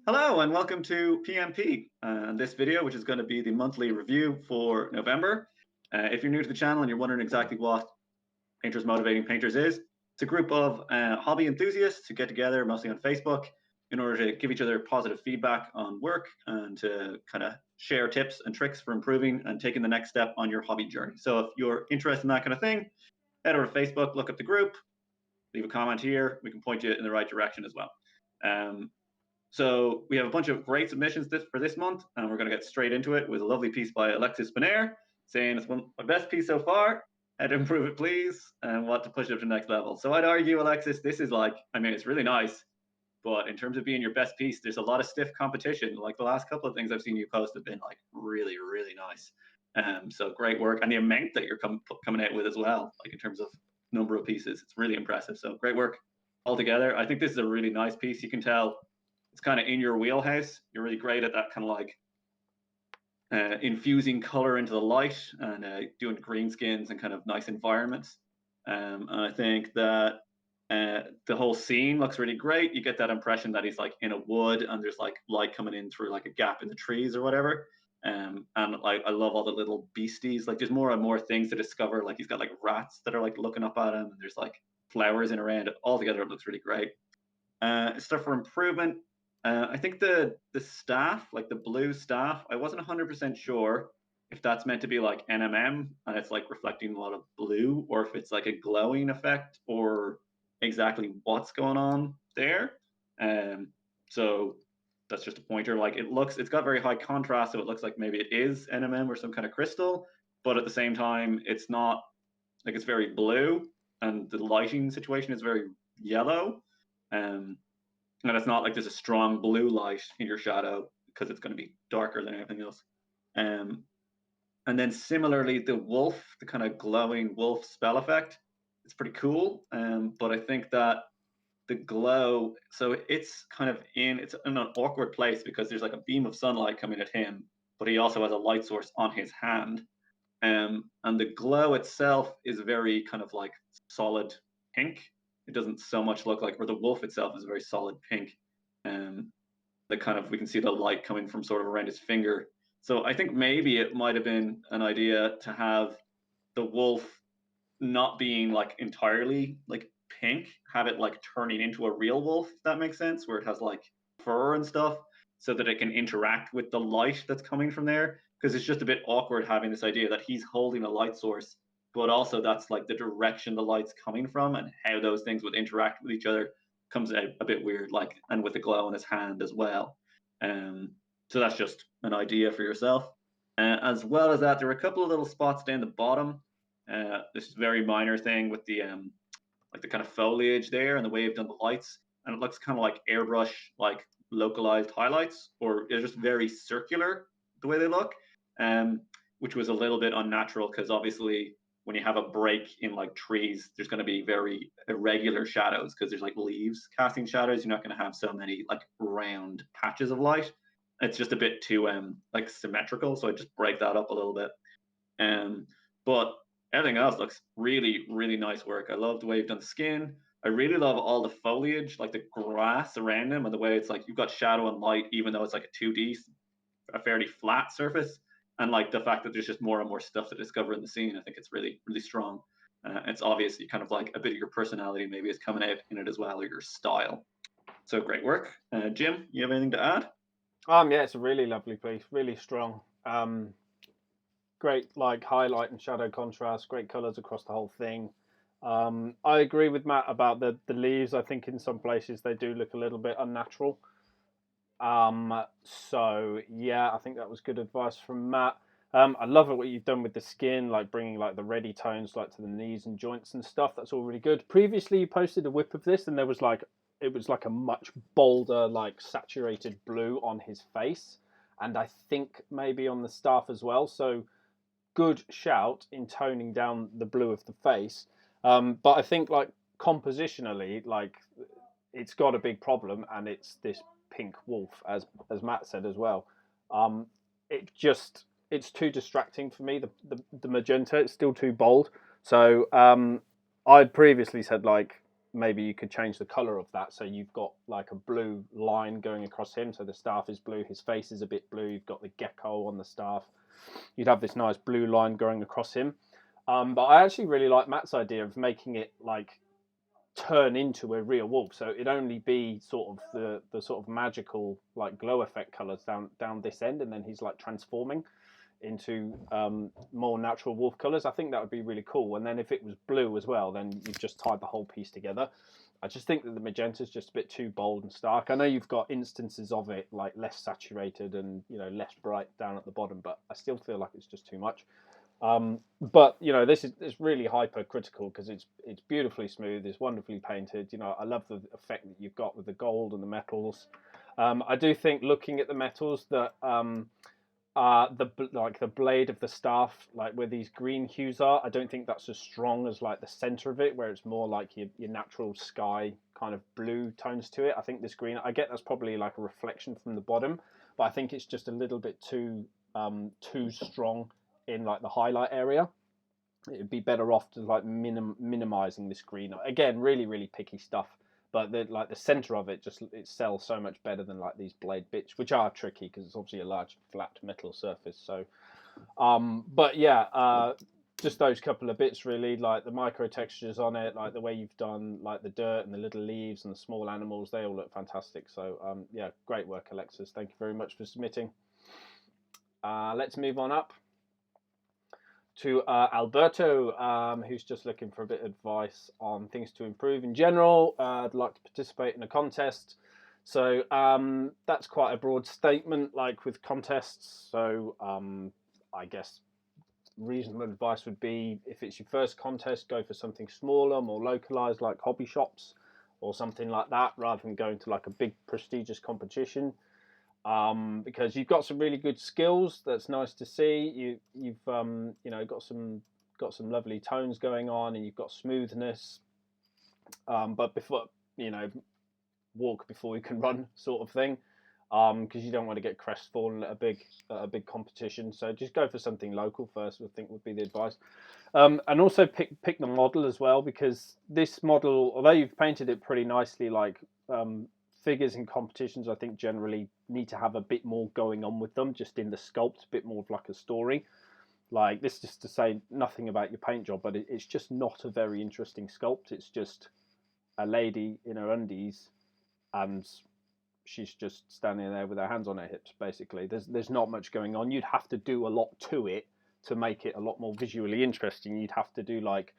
Hello and welcome to PmP. This video, which is going to be the monthly review for November. If you're new to the channel and you're wondering exactly what Painters Motivating Painters is, it's a group of hobby enthusiasts who get together mostly on Facebook in order to give each other positive feedback on work and to kind of share tips and tricks for improving and taking the next step on your hobby journey. So if you're interested in that kind of thing, head over to Facebook, look up the group, leave a comment here. We can point you in the right direction as well. Um, so we have a bunch of great submissions for this month, and we're going to get straight into it with a lovely piece by Alexis Benair saying it's my best piece so far. How to improve it, please, and what to push it up to the next level. So I'd argue, Alexis, this is like, I mean, it's really nice, but in terms of being your best piece, there's a lot of stiff competition. Like the last couple of things I've seen you post have been like really, really nice. So great work, and the amount that you're coming out with as well, like in terms of number of pieces, it's really impressive. So great work altogether. I think this is a really nice piece. You can tell it's kind of in your wheelhouse. You're really great at that kind of like infusing color into the light and doing green skins and kind of nice environments. And I think that the whole scene looks really great. You get that impression that he's like in a wood and there's like light coming in through like a gap in the trees or whatever. And like I love all the little beasties. Like there's more and more things to discover. Like he's got like rats that are like looking up at him, and there's like flowers in around it. Altogether, it looks really great. Stuff for improvement. I think the staff, like the blue staff, I wasn't 100% sure if that's meant to be like NMM and it's like reflecting a lot of blue, or if it's like a glowing effect, or exactly what's going on there. Um, so that's just a pointer. Like it's got very high contrast, so it looks like maybe it is NMM or some kind of crystal, but at the same time, it's not. Like it's very blue, and the lighting situation is very yellow. Um, and it's not like there's a strong blue light in your shadow because it's going to be darker than everything else. Um, and then similarly, the wolf, the kind of glowing wolf spell effect, it's pretty cool. But I think that the glow, so it's in an awkward place because there's like a beam of sunlight coming at him, but he also has a light source on his hand. And the glow itself is very kind of like solid pink. It doesn't so much look like, or the wolf itself is a very solid pink. Um, the kind of we can see the light coming from sort of around his finger. So I think maybe it might have been an idea to have the wolf not being like entirely like pink, have it like turning into a real wolf, if that makes sense, where it has like fur and stuff, so that it can interact with the light that's coming from there. Because it's just a bit awkward having this idea that he's holding a light source, but also that's like the direction the light's coming from and how those things would interact with each other comes out a bit weird, like, and with the glow in his hand as well. So that's just an idea for yourself. As well as that, there are a couple of little spots down the bottom. This very minor thing with the like the kind of foliage there and the way you've done the lights, and it looks kind of like airbrush, like localized highlights, or it's just very circular the way they look, um, which was a little bit unnatural because obviously when you have a break in like trees, there's going to be very irregular shadows because there's like leaves casting shadows. You're not going to have so many like round patches of light. It's just a bit too like symmetrical, so I just break that up a little bit. But everything else looks really, really nice work. I love the way you've done the skin. I really love all the foliage, like the grass around him, and the way it's like you've got shadow and light, even though it's like a 2D, a fairly flat surface. And like the fact that there's just more and more stuff to discover in the scene, I think it's really, really strong. It's obviously kind of like a bit of your personality maybe is coming out in it as well, or your style. So great work. Jim, you have anything to add? Yeah, it's a really lovely piece, really strong. Great like highlight and shadow contrast, great colours across the whole thing. I agree with Matt about the leaves. I think in some places they do look a little bit unnatural. So yeah, I think that was good advice from Matt. I love what you've done with the skin, like bringing like the ready tones like to the knees and joints and stuff. That's all really good. Previously, you posted a whip of this, and there was like it was like a much bolder, like saturated blue on his face, and I think maybe on the staff as well. So good shout in toning down the blue of the face. But I think like compositionally, like it's got a big problem, and it's this pink wolf, as Matt said as well. Um, it's too distracting for me. The magenta, it's still too bold. So I'd previously said like maybe you could change the color of that. So you've got like a blue line going across him. So the staff is blue. His face is a bit blue. You've got the gecko on the staff. You'd have this nice blue line going across him. But I actually really like Matt's idea of making it like turn into a real wolf. So it'd only be sort of the sort of magical like glow effect colors down this end, and then he's like transforming into more natural wolf colors. I think that would be really cool. And then if it was blue as well, then you've just tied the whole piece together. I just think that the magenta is just a bit too bold and stark. I know you've got instances of it like less saturated and less bright down at the bottom, but I still feel like it's just too much. But this is really hypercritical because it's beautifully smooth, it's wonderfully painted. I love the effect that you've got with the gold and the metals. I do think looking at the metals that the blade of the staff, like where these green hues are, I don't think that's as strong as like the center of it, where it's more like your natural sky kind of blue tones to it. I think this green, I get that's probably like a reflection from the bottom, but I think it's just a little bit too strong in like the highlight area. It'd be better off to like minimizing this green. Again, really picky stuff, but the center of it it sells so much better than like these blade bits, which are tricky because it's obviously a large flat metal surface. So but yeah, just those couple of bits really, like the micro textures on it, like the way you've done like the dirt and the little leaves and the small animals, they all look fantastic. So yeah, great work, Alexis. Thank you very much for submitting. Let's move on up to Alberto, who's just looking for a bit of advice on things to improve in general. I'd like to participate in a contest. So that's quite a broad statement, like with contests. So I guess reasonable advice would be, if it's your first contest, go for something smaller, more localized, like hobby shops or something like that, rather than going to like a big prestigious competition. Because you've got some really good skills. That's nice to see. You've got some lovely tones going on, and you've got smoothness. But before walk before you can run, sort of thing. Because you don't want to get crestfallen at a big competition. So just go for something local first, I think would be the advice. And also pick the model as well, because this model, although you've painted it pretty nicely, like figures in competitions, I think generally need to have a bit more going on with them, just in the sculpt, a bit more of like a story. Like this, just to say nothing about your paint job, but it's just not a very interesting sculpt. It's just a lady in her undies, and she's just standing there with her hands on her hips. Basically, there's not much going on. You'd have to do a lot to it to make it a lot more visually interesting. You'd have to do like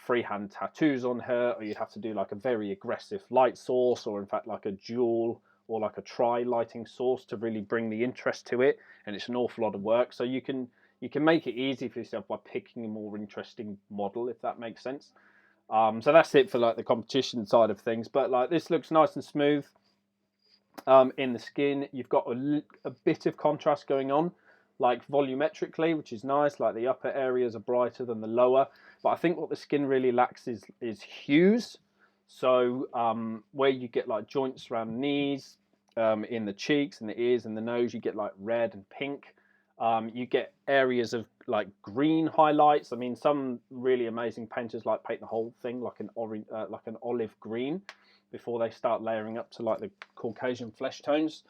freehand tattoos on her, or you'd have to do like a very aggressive light source, or in fact like a dual or like a tri lighting source to really bring the interest to it. And it's an awful lot of work. So you can make it easy for yourself by picking a more interesting model, if that makes sense. So that's it for like the competition side of things. But like this looks nice and smooth in the skin. You've got a bit of contrast going on, like volumetrically, which is nice. Like the upper areas are brighter than the lower. But I think what the skin really lacks is hues. So where you get like joints around the knees, in the cheeks and the ears and the nose, you get like red and pink. You get areas of like green highlights. I mean, some really amazing painters like paint the whole thing like an orange, like an olive green, before they start layering up to like the Caucasian flesh tones.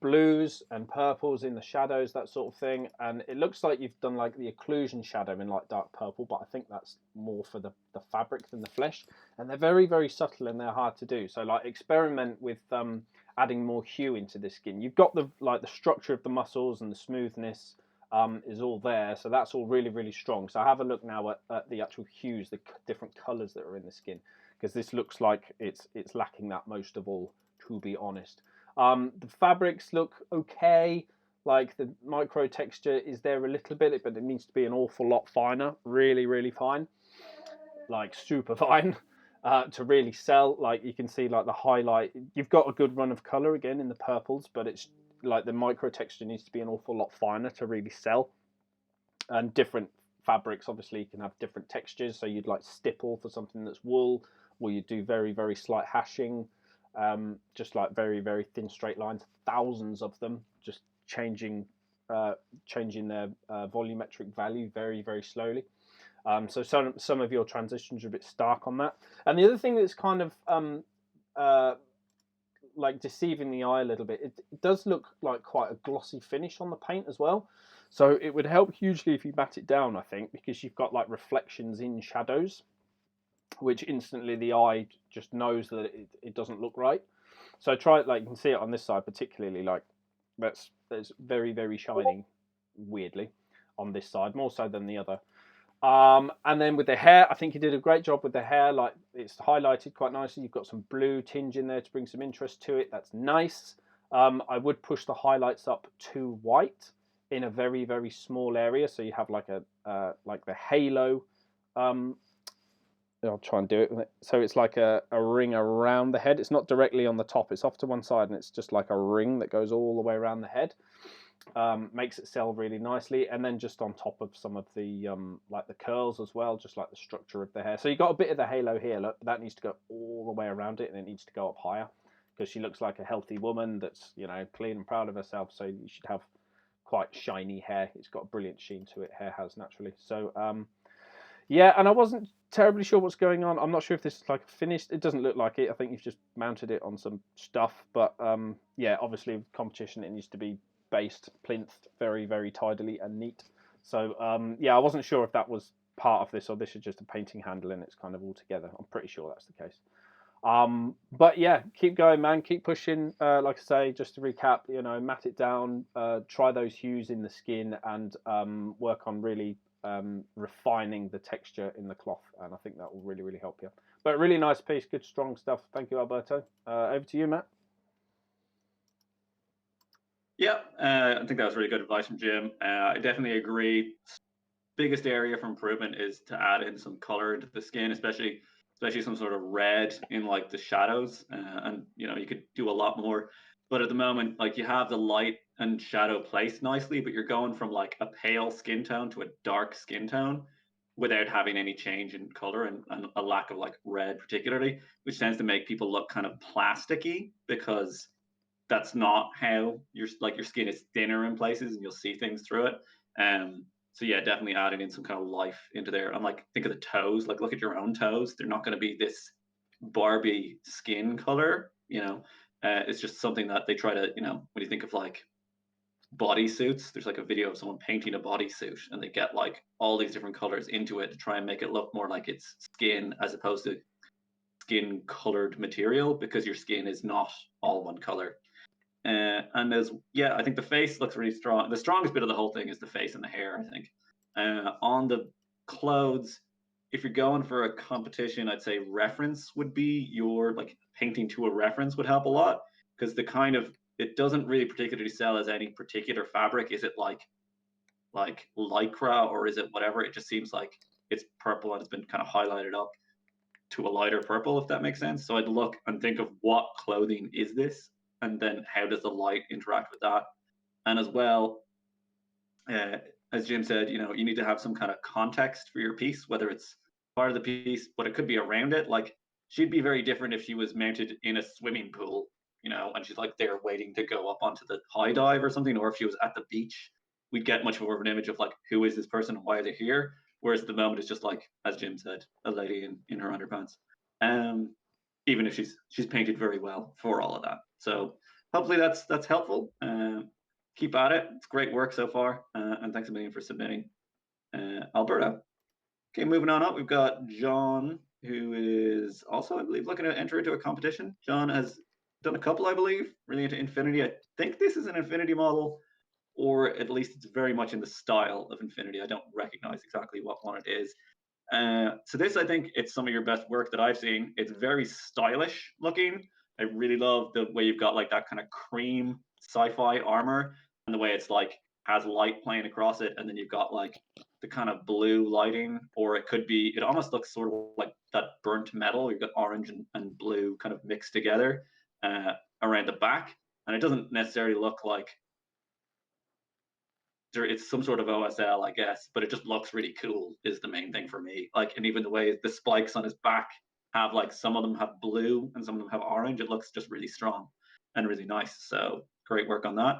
Blues and purples in the shadows, that sort of thing. And it looks like you've done like the occlusion shadow in like dark purple, but I think that's more for the fabric than the flesh. And they're very subtle and they're hard to do. So like experiment with adding more hue into the skin. You've got the structure of the muscles and the smoothness is all there. So that's all really strong. So have a look now at the actual hues, the different colors that are in the skin, because this looks like it's lacking that most of all, to be honest. The fabrics look okay. Like the micro texture is there a little bit, but it needs to be an awful lot finer. Really fine. Like super fine. To really sell. Like you can see like the highlight. You've got a good run of color again in the purples, but it's like the micro texture needs to be an awful lot finer to really sell. And different fabrics obviously can have different textures. So you'd like stipple for something that's wool, or you do very slight hashing. Just like very thin straight lines, thousands of them, just changing their volumetric value very slowly. So some of your transitions are a bit stark on that. And the other thing that's kind of uh, like deceiving the eye a little bit, it does look like quite a glossy finish on the paint as well. So it would help hugely if you matte it down, I think, because you've got like reflections in shadows, which instantly the eye just knows that it doesn't look right. So try it, like you can see it on this side, particularly like that's very, very shiny, weirdly, on this side, more so than the other. And then with the hair, I think you did a great job with the hair. Like it's highlighted quite nicely. You've got some blue tinge in there to bring some interest to it. That's nice. I would push the highlights up to white in a very, very small area, so you have like a like the halo. Um, I'll try and do it with it. So it's like a ring around the head. It's not directly on the top. It's off to one side, and it's just like a ring that goes all the way around the head. Makes it sell really nicely, and then just on top of some of the like the curls as well, just like the structure of the hair. So you got a bit of the halo here. Look, that needs to go all the way around it, and it needs to go up higher because she looks like a healthy woman that's, you know, clean and proud of herself. So you should have quite shiny hair. It's got a brilliant sheen to it. Hair has naturally. So yeah, and I wasn't terribly sure what's going on. I'm not sure if this is like finished. It doesn't look like it. I think you've just mounted it on some stuff. But yeah, obviously with competition, it needs to be based, plinth very, very tidily and neat. So yeah, I wasn't sure if that was part of this or this is just a painting handle and it's kind of all together. I'm pretty sure that's the case. But yeah, keep going, man. Keep pushing. Like I say, just to recap, you know, matte it down, try those hues in the skin, and work on really refining the texture in the cloth. And I think that will really, really help you. But really nice piece, good, strong stuff. Thank you, Alberto. Over to you, Matt. Yeah, I think that was really good advice from Jim. I definitely agree. Biggest area for improvement is to add in some color into the skin, especially some sort of red in like the shadows. And you know, you could do a lot more. But at the moment, like you have the light and shadow placed nicely, but you're going from like a pale skin tone to a dark skin tone without having any change in color and a lack of like red particularly, which tends to make people look kind of plasticky because that's not how your skin is thinner in places and you'll see things through it. So yeah, definitely adding in some kind of life into there. And like think of the toes, like look at your own toes. They're not going to be this Barbie skin color, you know. It's just something that they try to, you know, when you think of like bodysuits, there's like a video of someone painting a bodysuit and they get like all these different colors into it to try and make it look more like it's skin as opposed to skin colored material because your skin is not all one color. And there's yeah, I think the face looks really strong. The strongest bit of the whole thing is the face and the hair. I think on the clothes, if you're going for a competition, I'd say reference would be your like painting to a reference would help a lot because the kind of it doesn't really particularly sell as any particular fabric. Is it like lycra or is it whatever? It just seems like it's purple and it's been kind of highlighted up to a lighter purple, if that makes sense. So I'd look and think of what clothing is this, and then how does the light interact with that? And as well, uh, as Jim said, you know, you need to have some kind of context for your piece, whether it's part of the piece, but it could be around it. Like she'd be very different if she was mounted in a swimming pool, you know, and she's like there waiting to go up onto the high dive or something, or if she was at the beach, we'd get much more of an image of like who is this person and why are they here. Whereas at the moment it's just like, as Jim said, a lady in her underpants. Um, even if she's painted very well for all of that. So hopefully that's helpful. Keep at it. It's great work so far, and thanks a million for submitting, Alberta. Okay, moving on up, we've got John, who is also, I believe, looking to enter into a competition. John has done a couple, I believe, really into Infinity. I think this is an Infinity model, or at least it's very much in the style of Infinity. I don't recognize exactly what one it is. So this, I think, it's some of your best work that I've seen. It's very stylish looking. I really love the way you've got like that kind of cream sci-fi armor and the way it's like has light playing across it, and then you've got like the kind of blue lighting, or it could be. It almost looks sort of like that burnt metal. You've got orange and blue kind of mixed together around the back, and it doesn't necessarily look like it's some sort of OSL, I guess, but it just looks really cool is the main thing for me. Like, and even the way the spikes on his back have like some of them have blue and some of them have orange. It looks just really strong and really nice. So great work on that.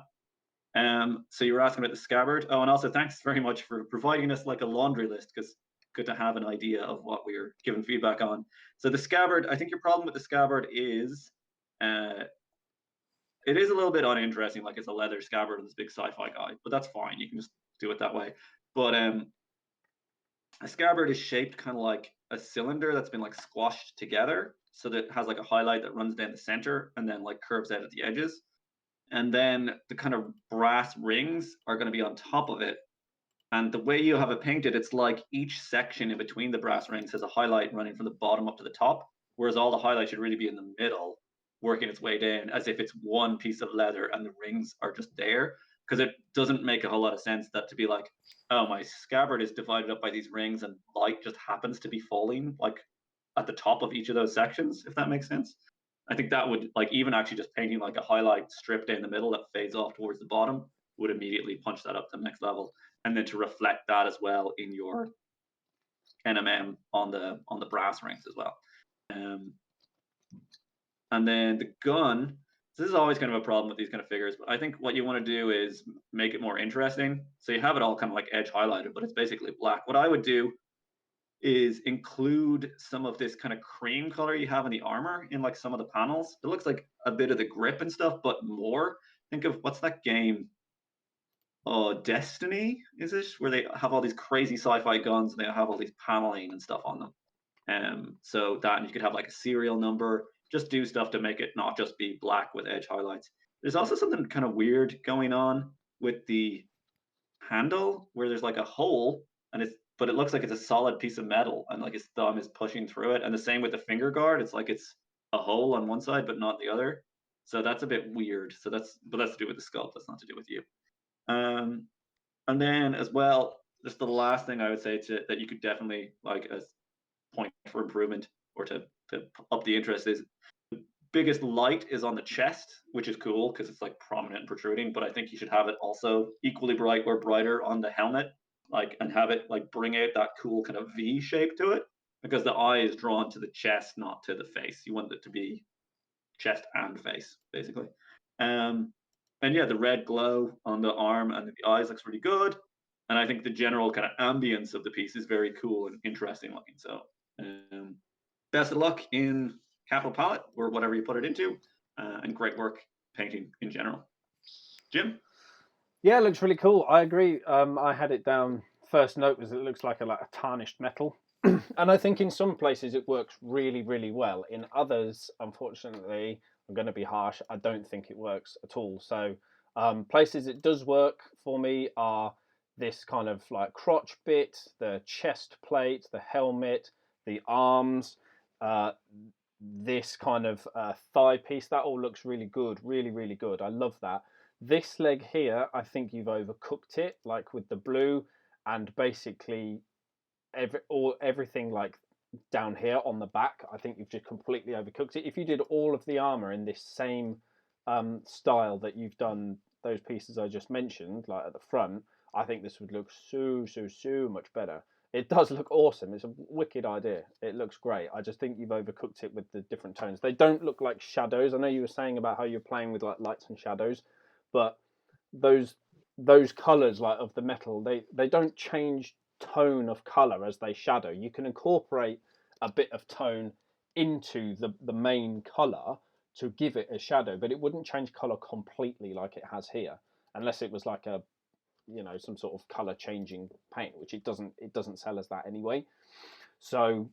So you were asking about the scabbard. Oh, and also thanks very much for providing us like a laundry list because good to have an idea of what we're giving feedback on. So the scabbard, I think your problem with the scabbard is uh, it is a little bit uninteresting, like it's a leather scabbard and this big sci-fi guy, but that's fine. You can just do it that way. But a scabbard is shaped kind of like a cylinder that's been like squashed together, so that it has like a highlight that runs down the center and then like curves out at the edges. And then the kind of brass rings are going to be on top of it. And the way you have it painted, it's like each section in between the brass rings has a highlight running from the bottom up to the top, whereas all the highlight should really be in the middle, working its way down as if it's one piece of leather and the rings are just there. Because it doesn't make a whole lot of sense that to be like, oh, my scabbard is divided up by these rings and light just happens to be falling like at the top of each of those sections, if that makes sense. I think that would like even actually just painting like a highlight strip down the middle that fades off towards the bottom would immediately punch that up to the next level. And then to reflect that as well in your NMM on the brass rings as well. Um, and then the gun. This is always kind of a problem with these kind of figures, but I think what you want to do is make it more interesting. So you have it all kind of like edge highlighted, but it's basically black. What I would do is include some of this kind of cream color you have in the armor in like some of the panels. It looks like a bit of the grip and stuff, but more. Think of what's that game? Oh, Destiny, is it? Where they have all these crazy sci-fi guns and they have all these paneling and stuff on them. So that, and you could have like a serial number, just do stuff to make it not just be black with edge highlights. There's also something kind of weird going on with the handle where there's like a hole and it's but it looks like it's a solid piece of metal and like his thumb is pushing through it. And the same with the finger guard. It's like it's a hole on one side but not the other. So that's a bit weird. But that's to do with the sculpt. That's not to do with you. Um, and then as well, just the last thing I would say to that you could definitely like as point for improvement or to up the interest is the biggest light is on the chest, which is cool because it's like prominent and protruding. But I think you should have it also equally bright or brighter on the helmet, like and have it like bring out that cool kind of V shape to it because the eye is drawn to the chest, not to the face. You want it to be chest and face, basically. Um, and yeah, the red glow on the arm and the eyes looks really good. And I think the general kind of ambience of the piece is very cool and interesting looking. So um, best of luck in Capital Palette or whatever you put it into, and great work painting in general. Jim? Yeah, it looks really cool. I agree. I had it down. First note was it looks like a tarnished metal, and I think in some places it works really, really well. In others, unfortunately, I'm going to be harsh. I don't think it works at all. So places it does work for me are this kind of like crotch bit, the chest plate, the helmet, the arms. Uh, this kind of thigh piece, that all looks really good, really, really good. I love that. This leg here, I think you've overcooked it, like with the blue, and basically everything like down here on the back. I think you've just completely overcooked it. If you did all of the armor in this same style that you've done those pieces I just mentioned, like at the front, I think this would look so much better. It does look awesome. It's a wicked idea. It looks great. I just think you've overcooked it with the different tones. They don't look like shadows. I know you were saying about how you're playing with like lights and shadows, but those those colors like of the metal, they don't change tone of color as they shadow. You can incorporate a bit of tone into the main color to give it a shadow, but it wouldn't change color completely like it has here, unless it was like a some sort of color changing paint, which it doesn't sell as that anyway. So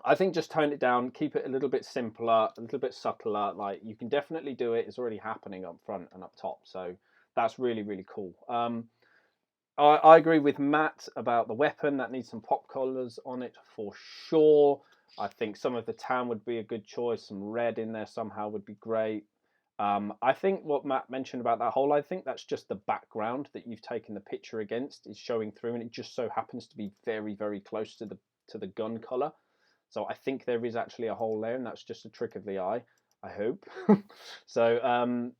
I think just tone it down, keep it a little bit simpler, a little bit subtler. Like you can definitely do it. It's already happening up front and up top. So that's really, really cool. I agree with Matt about the weapon. That needs some pop colors on it for sure. I think some of the tan would be a good choice. Some red in there somehow would be great. I think what Matt mentioned about that hole, I think that's just the background that you've taken the picture against is showing through, and it just so happens to be very, very close to the gun color. So I think there is actually a hole there, and that's just a trick of the eye, I hope. So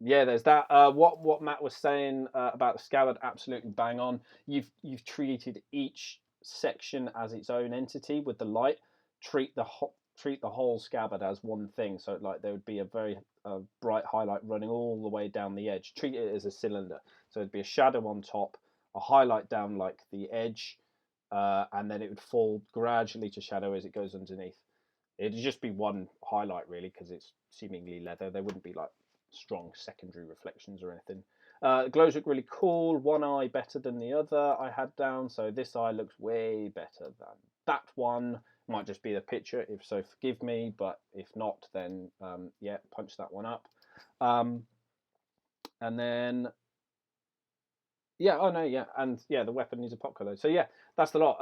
yeah, there's that. What Matt was saying about the scabbard, absolutely bang on. You've treated each section as its own entity with the light. Treat the whole scabbard as one thing. So like there would be a very bright highlight running all the way down the edge. Treat it as a cylinder. So it'd be a shadow on top, a highlight down like the edge, and then it would fall gradually to shadow as it goes underneath. It'd just be one highlight really because it's seemingly leather. There wouldn't be like strong secondary reflections or anything. Glows look really cool. One eye better than the other I had down, so this eye looks way better than that one. Might just be the picture, if so forgive me, but if not, then yeah, punch that one up. And then yeah, oh no, yeah, and yeah, the weapon needs a pop color. So yeah, that's the lot.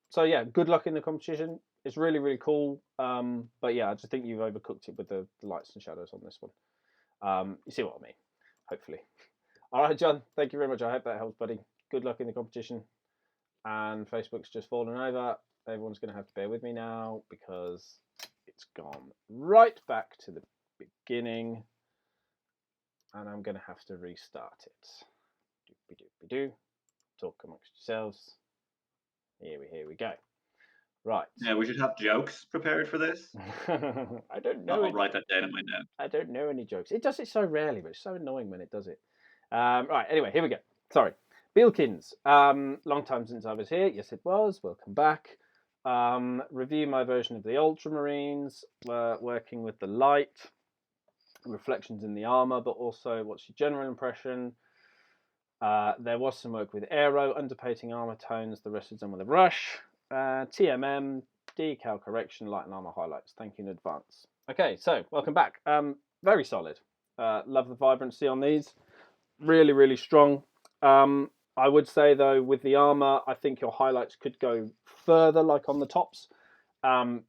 So yeah, good luck in the competition. It's really really cool. But yeah, I just think you've overcooked it with the lights and shadows on this one. You see what I mean? Hopefully. All right, John. Thank you very much. I hope that helps, buddy. Good luck in the competition. And Facebook's just fallen over. Everyone's going to have to bear with me now because it's gone right back to the beginning, and I'm going to have to restart it. Doopy-doopy-doo. Talk amongst yourselves. Here we go. Right. Yeah, we should have jokes prepared for this. I don't know. I'll write that down in my note. I don't know any jokes. It does it so rarely, but it's so annoying when it does it. Right. Anyway, here we go. Sorry. Bealkins. Long time since I was here. Yes, it was. Welcome back. Review my version of the Ultramarines. Working with the light, reflections in the armor, but also what's your general impression? There was some work with aero, underpainting armor tones. The rest is done with a brush. TMM, decal correction, light and armor highlights. Thank you in advance. Okay, so welcome back. Very solid. Love the vibrancy on these. Really, really strong. I would say though, with the armor, I think your highlights could go further, like on the tops,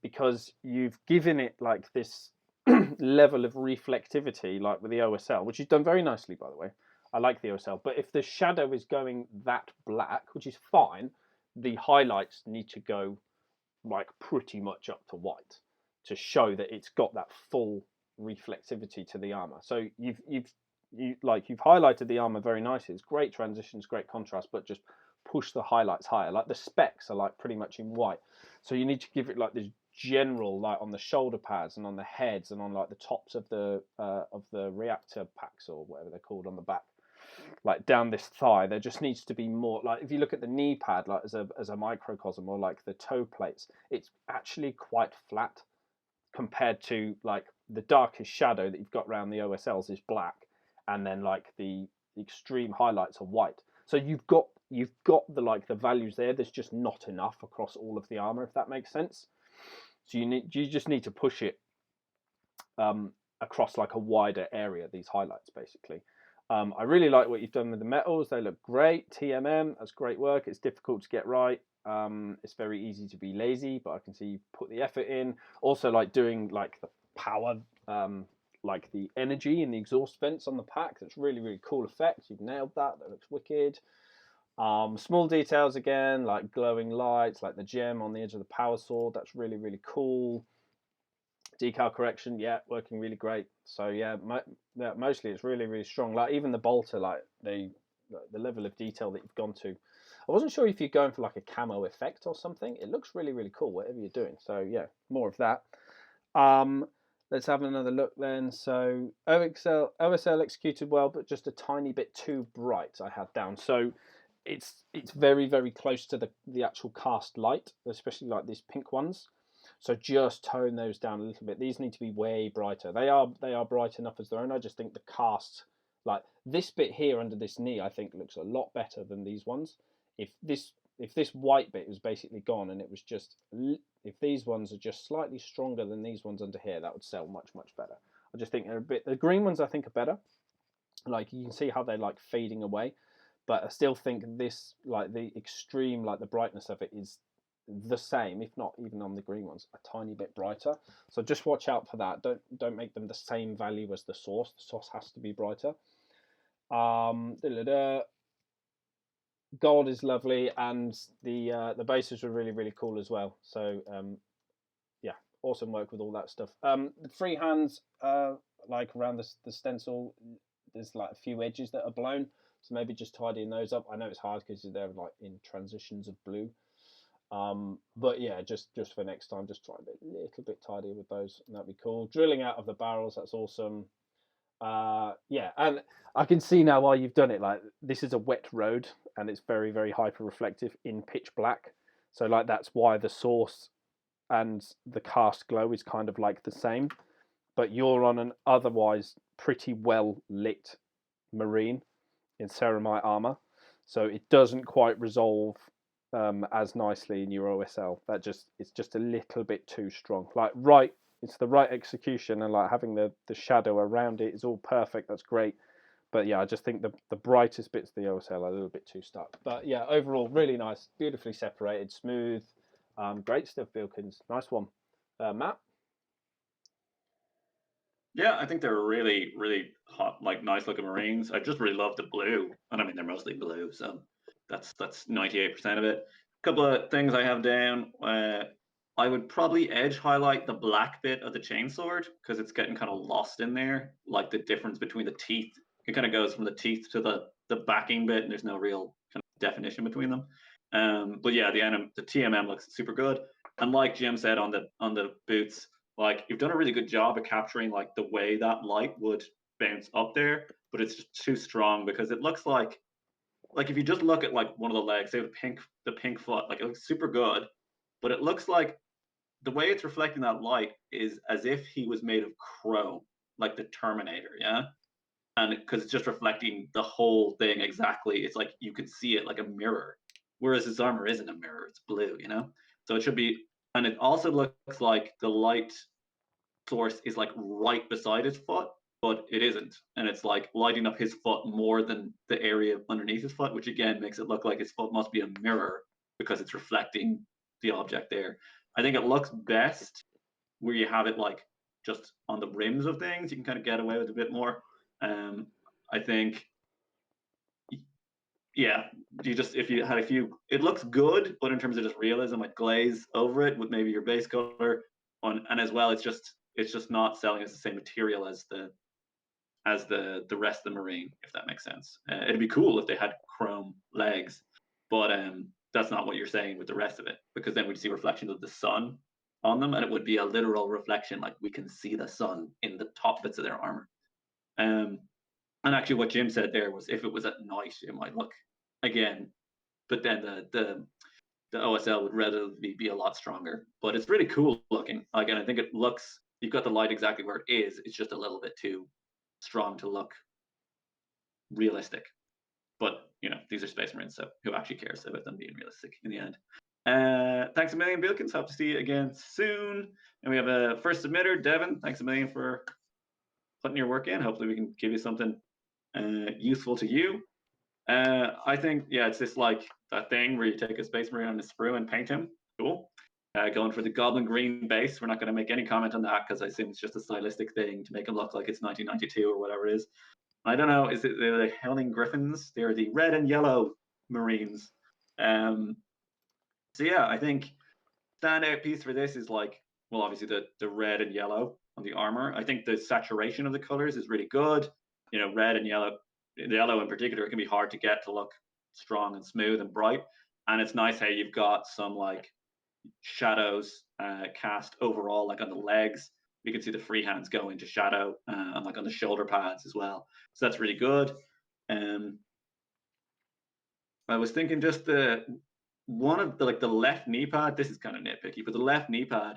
because you've given it like this level of reflectivity, like with the OSL, which you've done very nicely, by the way. I like the OSL, but if the shadow is going that black, which is fine, the highlights need to go like pretty much up to white to show that it's got that full reflectivity to the armor. So you've highlighted the armor very nicely. It's great transitions, great contrast, but just push the highlights higher. Like the specs are like pretty much in white, so you need to give it like this general, like on the shoulder pads and on the heads and on like the tops of the reactor packs or whatever they're called on the back, like down this thigh. There just needs to be more. Like if you look at the knee pad, like as a microcosm, or like the toe plates, it's actually quite flat compared to like the darkest shadow that you've got around the OSLs is black, and then like the extreme highlights are white. So you've got the like the values there. There's just not enough across all of the armor, if that makes sense. So you just need to push it across like a wider area. These highlights basically. I really like what you've done with the metals. They look great. TMM, that's great work. It's difficult to get right. It's very easy to be lazy, but I can see you put the effort in. Also, like doing like the power, like the energy and the exhaust vents on the pack. That's really, really cool effect. You've nailed that. That looks wicked. Small details again, like glowing lights, like the gem on the edge of the power sword. That's really, really cool. Decal correction, yeah, working really great. So yeah, mostly it's really, really strong. Like even the bolter, like the level of detail that you've gone to. I wasn't sure if you're going for like a camo effect or something. It looks really, really cool, whatever you're doing. So yeah, more of that. Let's have another look then. So OSL executed well, but just a tiny bit too bright, I had down. So it's very, very close to the actual cast light, especially like these pink ones. So just tone those down a little bit. These need to be way brighter. They are bright enough as their own. I just think the cast, like this bit here under this knee, I think looks a lot better than these ones. If this white bit was basically gone and it was just, if these ones are just slightly stronger than these ones under here, that would sell much, much better. I just think they're a bit, the green ones I think are better. Like you can see how they're like fading away, but I still think this, like the extreme, like the brightness of it is the same, if not even on the green ones, a tiny bit brighter. So just watch out for that. Don't make them the same value as the source. The source has to be brighter. Gold is lovely, and the bases were really, really cool as well. So yeah, awesome work with all that stuff. The free hands, like around the stencil, there's like a few edges that are blown, so maybe just tidying those up. I know it's hard because they're like in transitions of blue. But yeah, just for next time, just try a little bit tidier with those, and that'd be cool. Drilling out of the barrels, that's awesome. Yeah, and I can see now why you've done it. Like this is a wet road, and it's very, very hyper reflective in pitch black. So like that's why the source and the cast glow is kind of like the same, but you're on an otherwise pretty well lit marine in ceramite armor, so it doesn't quite resolve as nicely in your OSL. It's just a little bit too strong. Like right, it's the right execution, and like having the shadow around it is all perfect. That's great. But yeah, I just think the brightest bits of the OSL are a little bit too stuck. But yeah, overall, really nice, beautifully separated, smooth. Great stuff, Bilkins. Nice one. Matt? Yeah, I think they're really, really hot, like nice looking Marines. I just really love the blue, and I mean they're mostly blue, so that's 98% of it. A couple of things I have down. I would probably edge highlight the black bit of the chainsword because it's getting kind of lost in there, like the difference between the teeth. It kind of goes from the teeth to the backing bit, and there's no real kind of definition between them. But yeah, the TMM looks super good, and like Jim said on the boots, like you've done a really good job of capturing like the way that light would bounce up there, but it's just too strong because it looks like if you just look at like one of the legs, say the pink foot, like it looks super good, but it looks like the way it's reflecting that light is as if he was made of chrome, like the Terminator, yeah. And because it's just reflecting the whole thing exactly, it's like you could see it like a mirror, whereas his armor isn't a mirror; it's blue, you know. So it should be, and it also looks like the light source is like right beside his foot, but it isn't. And it's like lighting up his foot more than the area underneath his foot, which again makes it look like his foot must be a mirror because it's reflecting the object there. I think it looks best where you have it like just on the rims of things. You can kind of get away with a bit more. Um, I think, yeah, you just if you had a few, it looks good, but in terms of just realism, like glaze over it with maybe your base color on, and as well, it's just not selling as the same material as the rest of the marine, if that makes sense. It'd be cool if they had chrome legs, but that's not what you're saying with the rest of it, because then we'd see reflections of the sun on them, and it would be a literal reflection, like we can see the sun in the top bits of their armor. Um, and actually, what Jim said there was if it was at night, it might look again, but then the OSL would relatively be a lot stronger. But it's really cool looking. Again, I think it looks you've got the light exactly where it is. It's just a little bit too strong to look realistic. But you know, these are Space Marines, so who actually cares about them being realistic in the end? Thanks a million, Bilkins. Hope to see you again soon. And we have a first submitter, Devin. Thanks a million for putting your work in. Hopefully, we can give you something useful to you. I think, yeah, it's this like that thing where you take a Space Marine on a sprue and paint him. Cool. Going for the Goblin Green base. We're not going to make any comment on that because I assume it's just a stylistic thing to make him look like it's 1992 or whatever it is. I don't know. Is it the Helling Griffins? They're the red and yellow Marines. Um, so yeah, I think standout piece for this is like, well, obviously the red and yellow on the armor. I think the saturation of the colors is really good. You know, red and yellow, the yellow in particular, it can be hard to get to look strong and smooth and bright. And it's nice how you've got some like shadows cast overall, like on the legs. You can see the free hands go into shadow and like on the shoulder pads as well. So that's really good. Um, I was thinking just the one of the like the left knee pad. This is kind of nitpicky, but the left knee pad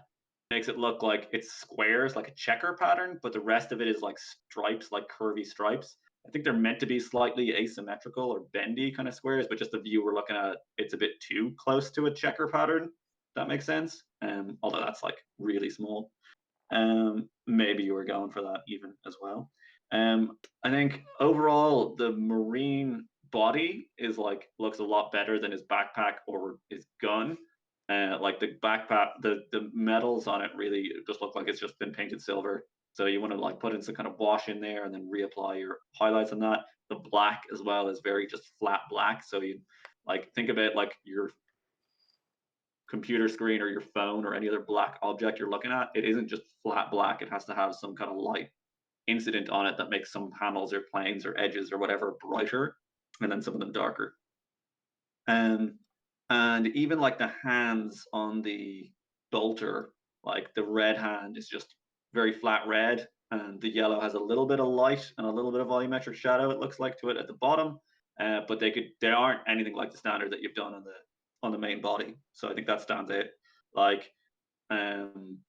makes it look like it's squares, like a checker pattern, but the rest of it is like stripes, like curvy stripes. I think they're meant to be slightly asymmetrical or bendy kind of squares, but just the view we're looking at, it's a bit too close to a checker pattern. That makes sense. Although that's like really small. Maybe you were going for that even as well. I think overall the marine body is like looks a lot better than his backpack or his gun. Like the backpack, the metals on it really just look like it's just been painted silver. So you want to like put in some kind of wash in there and then reapply your highlights on that. The black as well is very just flat black. So you like think of it like your computer screen or your phone or any other black object you're looking at. It isn't just flat black. It has to have some kind of light incident on it that makes some panels or planes or edges or whatever brighter, and then some of them darker. Um, and even like the hands on the bolter, like the red hand is just very flat red, and the yellow has a little bit of light and a little bit of volumetric shadow. It looks like to it at the bottom, but they aren't anything like the standard that you've done on on the main body. So I think that stands out. Like, um,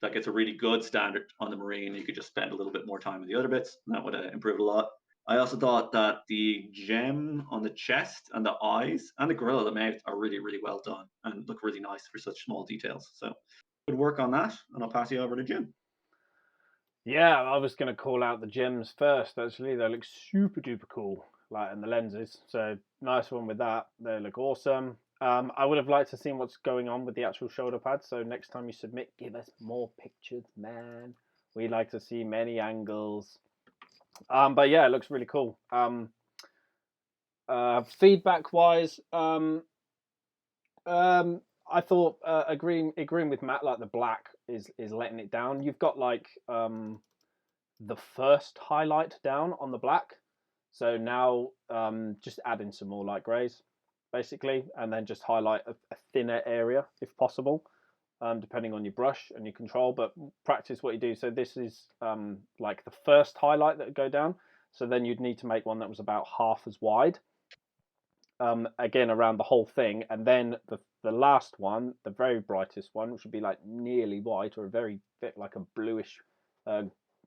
like it's a really good standard on the marine. You could just spend a little bit more time with the other bits, and that would improve a lot. I also thought that the gem on the chest and the eyes and the grill of the mouth are really, really well done and look really nice for such small details. So good work on that, and I'll pass you over to Jim. Yeah, I was going to call out the gems first. Actually, they look super duper cool, like in the lenses. So nice one with that. They look awesome. I would have liked to see what's going on with the actual shoulder pads. So next time you submit, give us more pictures, man. We like to see many angles. But yeah, it looks really cool. Feedback wise, I thought agreeing with Matt, like the black is letting it down. You've got like the first highlight down on the black, so now just add in some more light greys, basically, and then just highlight a thinner area if possible, depending on your brush and your control. But practice what you do. So this is like the first highlight that would go down. So then you'd need to make one that was about half as wide. Again around the whole thing, and then the last one, the very brightest one, which would be like nearly white or a very bit like a bluish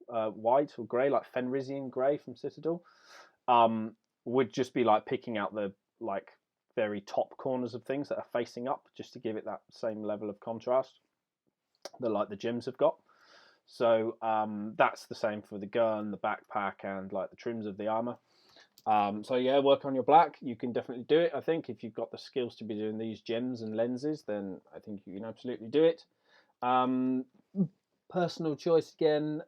white or grey, like Fenrisian grey from Citadel, would just be like picking out the like very top corners of things that are facing up, just to give it that same level of contrast that like the gems have got. So that's the same for the gun, the backpack, and like the trims of the armor. So yeah, work on your black. You can definitely do it. I think if you've got the skills to be doing these gems and lenses, then I think you can absolutely do it. Personal choice again.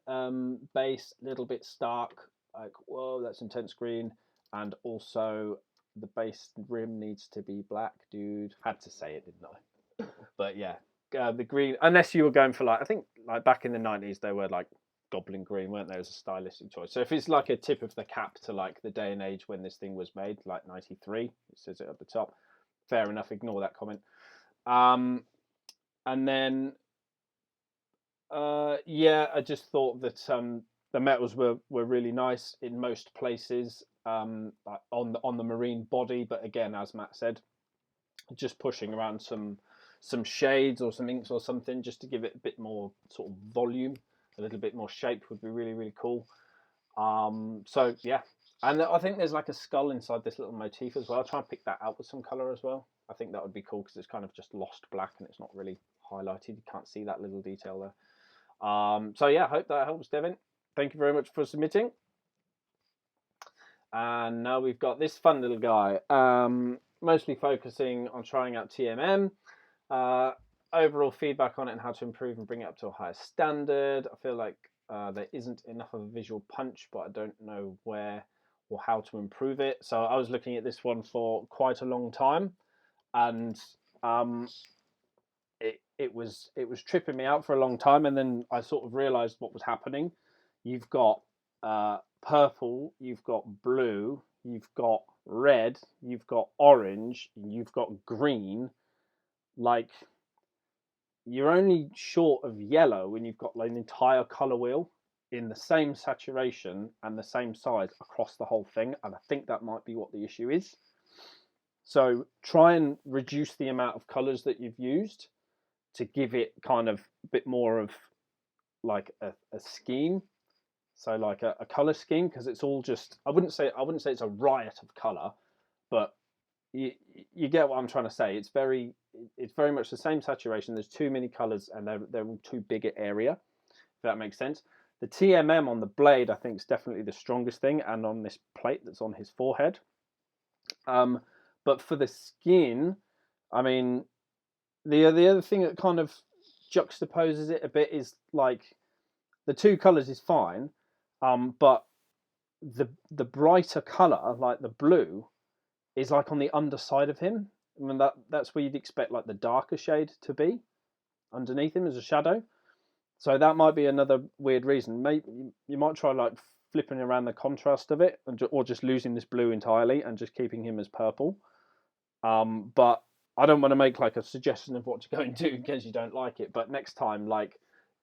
Base a little bit stark. Like, whoa, that's intense green. And also the base rim needs to be black, dude. Had to say it, didn't I? But yeah, the green. Unless you were going for like, I think like back in the 90s, they were like goblin green, weren't there, as a stylistic choice. So if it's like a tip of the cap to like the day and age when this thing was made, like 93, it says it at the top, fair enough, ignore that comment. And then yeah, I just thought that the metals were really nice in most places, like on the marine body, but again, as Matt said, just pushing around some shades or some inks or something just to give it a bit more sort of volume, a little bit more shape would be really, really cool. So yeah, and I think there's like a skull inside this little motif as well. I'll try and pick that out with some color as well. I think that would be cool because it's kind of just lost black and it's not really highlighted. You can't see that little detail there. So yeah, I hope that helps, Devin. Thank you very much for submitting. And now we've got this fun little guy, mostly focusing on trying out TMM. Overall feedback on it and how to improve and bring it up to a higher standard. I feel like there isn't enough of a visual punch, but I don't know where or how to improve it. So I was looking at this one for quite a long time, and it was tripping me out for a long time, and then I sort of realized what was happening. You've got purple, you've got blue, you've got red, you've got orange, you've got green. Like, you're only short of yellow when you've got like an entire color wheel in the same saturation and the same size across the whole thing, and I think that might be what the issue is. So try and reduce the amount of colors that you've used to give it kind of a bit more of like a scheme. So like a color scheme, because it's all just, I wouldn't say it's a riot of color, but you get what I'm trying to say. It's very much the same saturation. There's too many colors and they're all too big an area, if that makes sense. The TMM on the blade, I think, is definitely the strongest thing, and on this plate that's on his forehead. But for the skin, I mean, the other thing that kind of juxtaposes it a bit is like the two colors is fine, but the brighter color, like the blue, is like on the underside of him. I mean, that's where you'd expect like the darker shade to be underneath him as a shadow. So that might be another weird reason. Maybe you might try like flipping around the contrast of it, or just losing this blue entirely and just keeping him as purple. But I don't want to make like a suggestion of what to go and do in case you don't like it. But next time, like,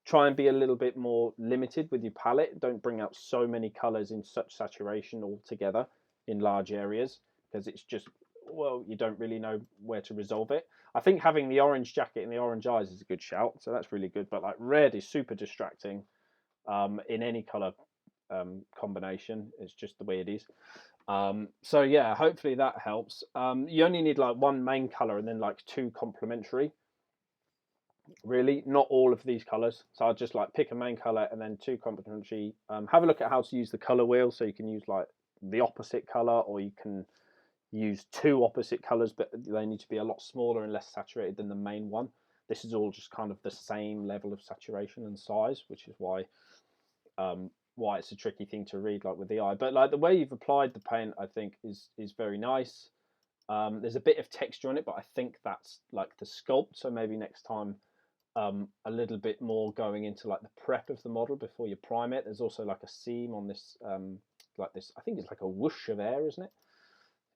try and be a little bit more limited with your palette. Don't bring out so many colors in such saturation altogether in large areas, because it's just well, you don't really know where to resolve it. I think having the orange jacket and the orange eyes is a good shout, so that's really good. But like red is super distracting in any color combination. It's just the way it is. So yeah, hopefully that helps. You only need like one main color and then like two complementary. Really, not all of these colors. So I'll just like pick a main color and then two complementary. Have a look at how to use the color wheel. So you can use like the opposite color, or you can use two opposite colors, but they need to be a lot smaller and less saturated than the main one. This is all just kind of the same level of saturation and size, which is why it's a tricky thing to read like with the eye. But like the way you've applied the paint, I think is very nice. There's a bit of texture on it, but I think that's like the sculpt. So maybe next time a little bit more going into like the prep of the model before you prime it. There's also like a seam on this, like this. I think it's like a whoosh of air, isn't it?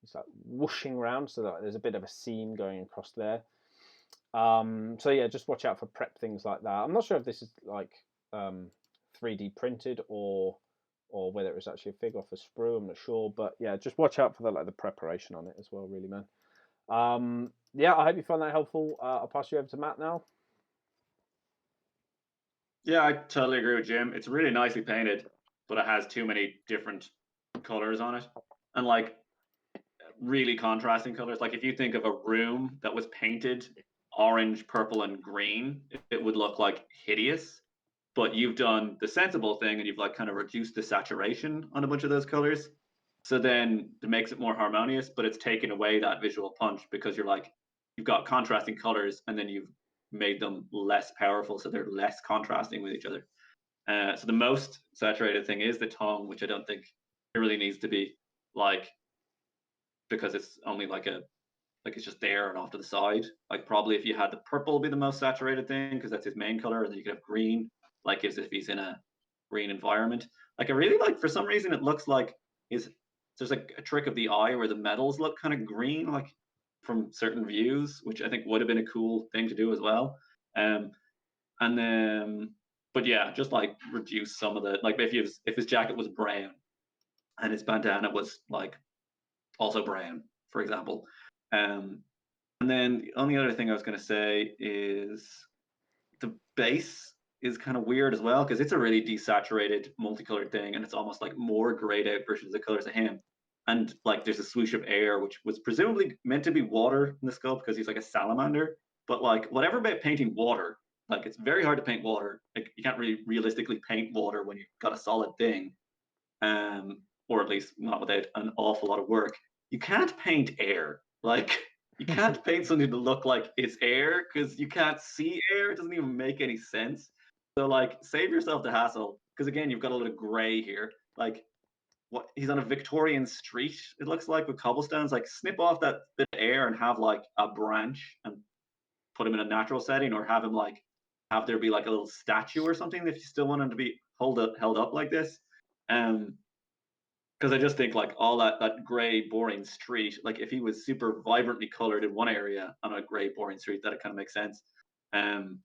It's like whooshing around, so that there's a bit of a seam going across there. So yeah, just watch out for prep things like that. I'm not sure if this is like 3D printed or whether it was actually a fig off a sprue. I'm not sure, but yeah, just watch out for the preparation on it as well, really, man. Yeah, I hope you found that helpful. I'll pass you over to Matt now. Yeah, I totally agree with Jim. It's really nicely painted, but it has too many different colors on it, and like really contrasting colors. Like if you think of a room that was painted orange, purple, and green, it would look like hideous. But you've done the sensible thing, and you've like kind of reduced the saturation on a bunch of those colors. So then it makes it more harmonious, but it's taken away that visual punch because you're like you've got contrasting colors, and then you've made them less powerful, so they're less contrasting with each other. So the most saturated thing is the tongue, which I don't think it really needs to be, like, because it's only like it's just there and off to the side. Like probably if you had the purple be the most saturated thing because that's his main color, and then you could have green, like if he's in a green environment. Like I really like, for some reason it looks like his there's like a trick of the eye where the metals look kind of green, like from certain views, which I think would have been a cool thing to do as well. Um, and then, but yeah, just like reduce some of the, like if his jacket was brown and his bandana was like also brown, for example. Um, and then the only other thing I was going to say is the base is kind of weird as well because it's a really desaturated, multicolored thing, and it's almost like more grayed out versions of the colors of him. And like there's a swoosh of air, which was presumably meant to be water in the sculpt because he's like a salamander. But like whatever about painting water, like it's very hard to paint water. Like you can't really realistically paint water when you've got a solid thing, or at least not without an awful lot of work. You can't paint air. Like you can't paint something to look like it's air because you can't see air. It doesn't even make any sense. So like, save yourself the hassle because again, you've got a little gray here. Like, what he's on a Victorian street. It looks like with cobblestones. Like, snip off that bit of air and have like a branch and put him in a natural setting, or have him like have there be like a little statue or something if you still want him to be held up like this. Um, because I just think like all that gray boring street, like if he was super vibrantly colored in one area on a gray boring street, that it kind of makes sense. Um,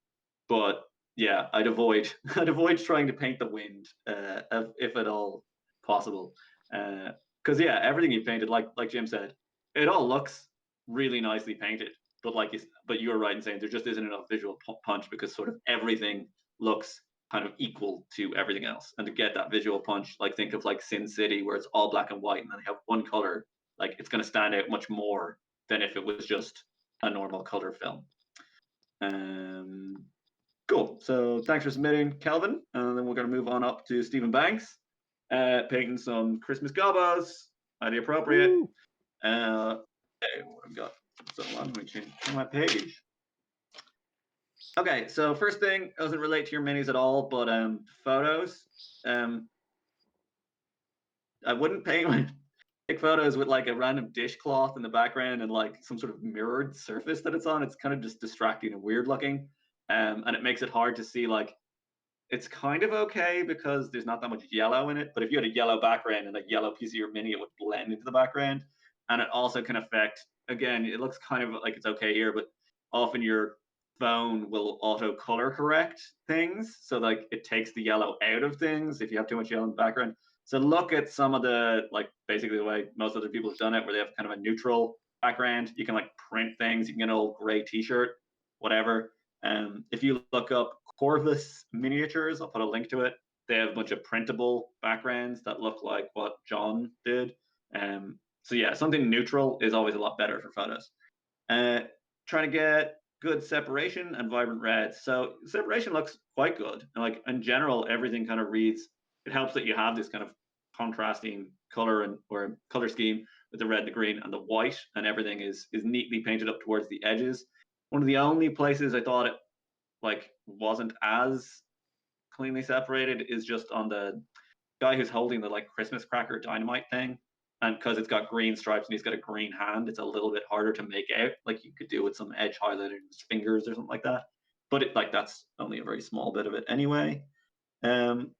but yeah, I'd avoid I'd avoid trying to paint the wind, if at all possible. Because yeah, everything you painted, like Jim said, it all looks really nicely painted. But but you were right in saying there just isn't enough visual punch because sort of everything looks kind of equal to everything else. And to get that visual punch, like think of like Sin City, where it's all black and white and they have one color, like it's going to stand out much more than if it was just a normal color film. Um, cool. So thanks for submitting, Kelvin. And then we're going to move on up to Stephen Banks, painting some Christmas gobos, highly appropriate. Okay, what I've got. So let me change my page. Okay, so first thing doesn't relate to your minis at all, but photos. I wouldn't paint take photos with like a random dishcloth in the background and like some sort of mirrored surface that it's on. It's kind of just distracting and weird looking, and it makes it hard to see. Like it's kind of okay because there's not that much yellow in it, but if you had a yellow background and a yellow piece of your mini, it would blend into the background, and it also can affect. Again, it looks kind of like it's okay here, but often your phone will auto color correct things, so like it takes the yellow out of things if you have too much yellow in the background. So look at some of the, like basically the way most other people have done it, where they have kind of a neutral background. You can like print things. You can get an old gray T-shirt, whatever. If you look up Corvus miniatures, I'll put a link to it. They have a bunch of printable backgrounds that look like what John did. So yeah, something neutral is always a lot better for photos. Uh, Trying to get good separation and vibrant reds. So separation looks quite good. And like in general, everything kind of reads. It helps that you have this kind of contrasting color and or color scheme with the red, the green, and the white, and everything is neatly painted up towards the edges. One of the only places I thought it like wasn't as cleanly separated is just on the guy who's holding the like Christmas cracker dynamite thing. And because it's got green stripes and he's got a green hand, it's a little bit harder to make out. Like you could do with some edge highlighter in his fingers or something like that. But it like that's only a very small bit of it anyway. Um,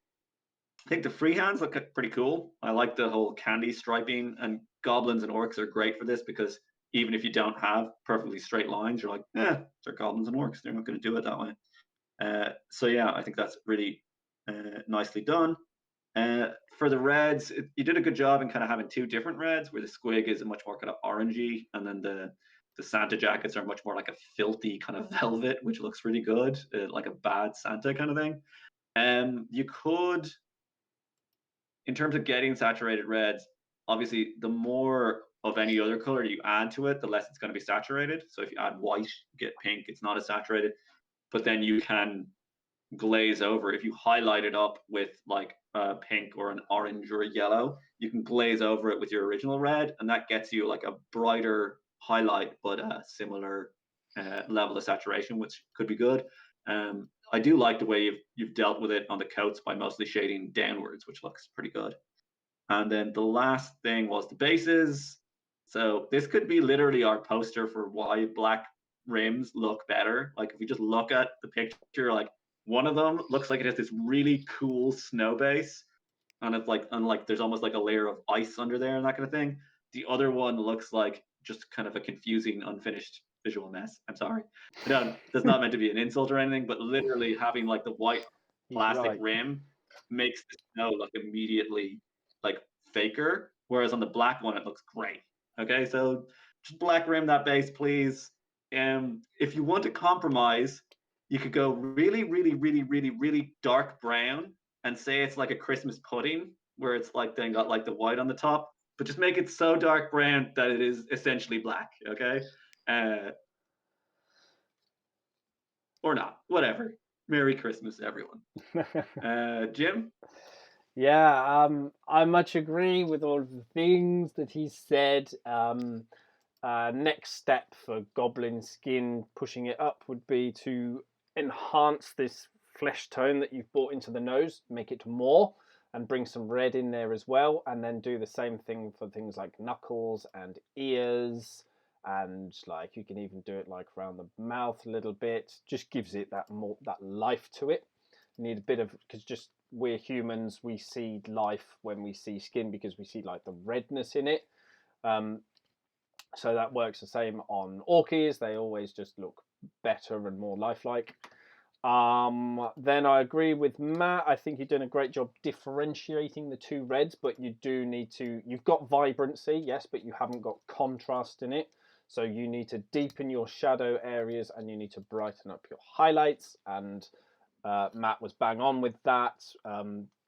I think the free hands look pretty cool. I like the whole candy striping, and goblins and orcs are great for this because even if you don't have perfectly straight lines, you're like, they're goblins and orcs. They're not going to do it that way. So yeah, I think that's really nicely done. For the reds, you did a good job in kind of having two different reds, where the squig is a much more kind of orangey, and then the Santa jackets are much more like a filthy kind of velvet, which looks really good, like a bad Santa kind of thing. You could, in terms of getting saturated reds, obviously the more of any other color you add to it, the less it's going to be saturated. So if you add white, you get pink, it's not as saturated. But then you can glaze over. If you highlight it up with like a pink or an orange or a yellow, you can glaze over it with your original red, and that gets you like a brighter highlight, but a similar level of saturation, which could be good. I do like the way you've dealt with it on the coats by mostly shading downwards, which looks pretty good. And then the last thing was the bases. So this could be literally our poster for why black rims look better. Like if we just look at the picture, like one of them looks like it has this really cool snow base, and it's like there's almost like a layer of ice under there and that kind of thing. The other one looks like just kind of a confusing, unfinished visual mess. I'm sorry. That's not meant to be an insult or anything, but literally having like the white He's plastic right. rim makes the snow look immediately like faker, whereas on the black one it looks great. Okay, so just black rim that base, please. If you want to compromise, you could go really, really, really, really, really dark brown and say it's like a Christmas pudding, where it's like then got like the white on the top, but just make it so dark brown that it is essentially black. Okay, uh, or not, whatever. Merry Christmas, everyone. Jim. Yeah, I much agree with all of the things that he said. Next step for Goblin Skin, pushing it up, would be to enhance this flesh tone that you've brought into the nose, make it more, and bring some red in there as well, and then do the same thing for things like knuckles and ears, and like you can even do it like around the mouth a little bit. Just gives it that life to it. You need a bit of, because just we're humans, we see life when we see skin because we see like the redness in it. So that works the same on orchies. They always just look better and more lifelike. Then I agree with Matt. I think you're doing a great job differentiating the two reds, but you do need to, you've got vibrancy, yes, but you haven't got contrast in it. So you need to deepen your shadow areas and you need to brighten up your highlights. And Matt was bang on with that.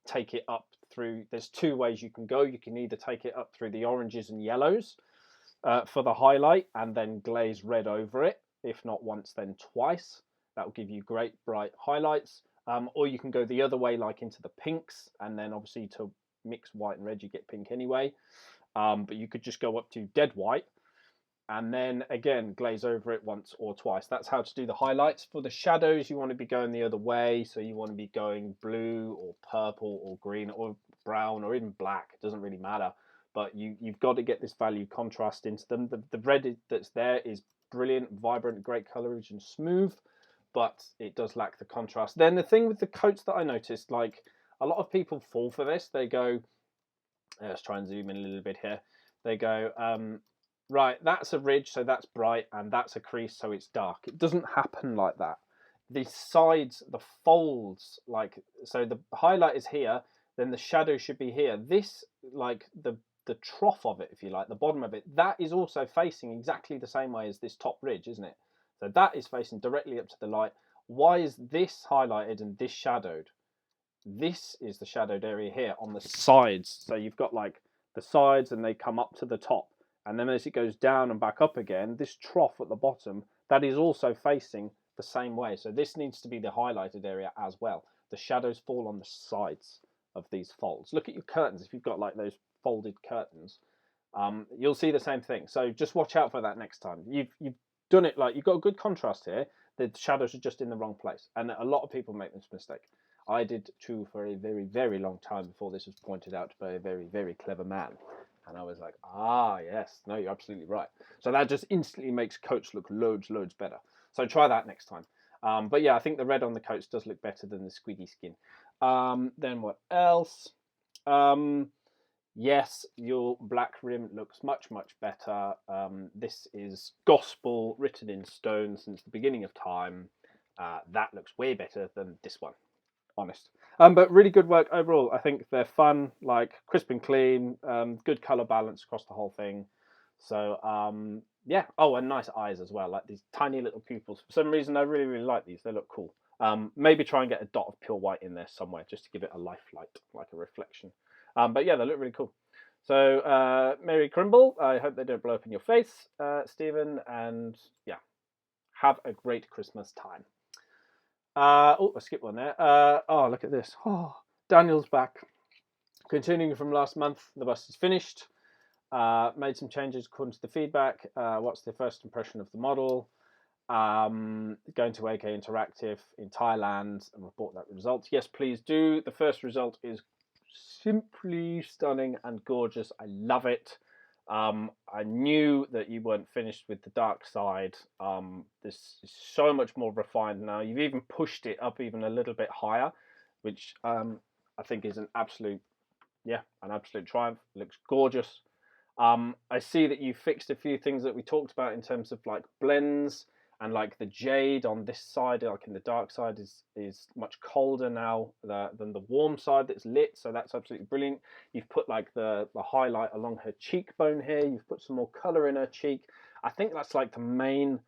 Take it up through, there's two ways you can go. You can either take it up through the oranges and yellows for the highlight and then glaze red over it. If not once, then twice. That will give you great bright highlights. Or you can go the other way, like into the pinks, and then obviously to mix white and red, you get pink anyway. But you could just go up to dead white and then again glaze over it once or twice. That's how to do the highlights. For the shadows, you want to be going the other way. So you want to be going blue or purple or green or brown or even black. It doesn't really matter. But you've got to get this value contrast into them. The red that's there is brilliant, vibrant, great coloration, smooth, but it does lack the contrast. Then the thing with the coats that I noticed, like a lot of people fall for this. They go, let's try and zoom in a little bit here. They go, right, that's a ridge, so that's bright, and that's a crease, so it's dark. It doesn't happen like that. The sides, the folds, like, so the highlight is here, then the shadow should be here. This, like, the the trough of it, if you like, the bottom of it, that is also facing exactly the same way as this top ridge, isn't it? So that is facing directly up to the light. Why is this highlighted and this shadowed? This is the shadowed area here on the sides. So you've got like the sides and they come up to the top. And then as it goes down and back up again, this trough at the bottom, that is also facing the same way. So this needs to be the highlighted area as well. The shadows fall on the sides of these folds. Look at your curtains. If you've got like those folded curtains, you'll see the same thing. So just watch out for that next time. You've done it like you've got a good contrast here. The shadows are just in the wrong place. And a lot of people make this mistake. I did too for a very, very long time before this was pointed out by a very, very clever man. And I was like, yes, no, you're absolutely right. So that just instantly makes coats look loads better. So try that next time. But yeah, I think the red on the coats does look better than the squiddy skin. Then what else? Yes, your black rim looks much better. This is gospel written in stone since the beginning of time. That looks way better than this one. Honest. But really good work overall. I think they're fun, like crisp and clean, good color balance across the whole thing. So yeah. Oh, and nice eyes as well, like these tiny little pupils. For some reason, I really like these. They look cool. Maybe try and get a dot of pure white in there somewhere just to give it a life light, like a reflection. But yeah, they look really cool. So Mary Crimble, I hope they don't blow up in your face, Stephen, and yeah, have a great Christmas time. I skipped one there. Look at this. Oh, Daniel's back. Continuing from last month, the bus is finished. Made some changes according to the feedback. What's the first impression of the model? Going to AK Interactive in Thailand and report that result. Yes, please do. The first result is simply stunning and gorgeous. I love it. I knew that you weren't finished with the dark side. This is so much more refined now. You've even pushed it up even a little bit higher, which I think is an absolute triumph. It looks gorgeous. I see that you fixed a few things that we talked about in terms of like blends, and like the jade on this side, like in the dark side, is much colder now than the warm side that's lit. So that's absolutely brilliant. You've put like the highlight along her cheekbone here. You've put some more color in her cheek. I think that's like the main,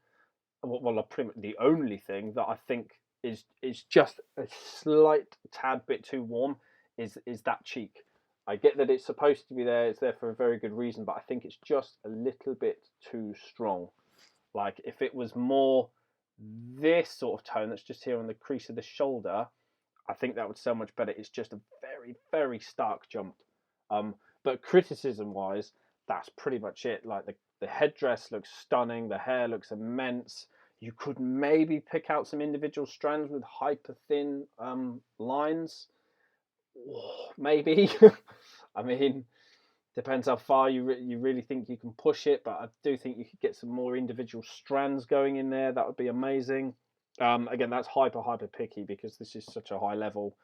the only thing that I think is just a slight tad bit too warm is that cheek. I get that it's supposed to be there. It's there for a very good reason, but I think it's just a little bit too strong. Like if it was more this sort of tone that's just here on the crease of the shoulder, I think that would sell much better. It's just a very, very stark jump. But criticism wise, that's pretty much it. Like the headdress looks stunning. The hair looks immense. You could maybe pick out some individual strands with hyper thin lines. Maybe. I mean, depends how far you really think you can push it, but I do think you could get some more individual strands going in there. That would be amazing. Again, that's hyper picky because this is such a high level.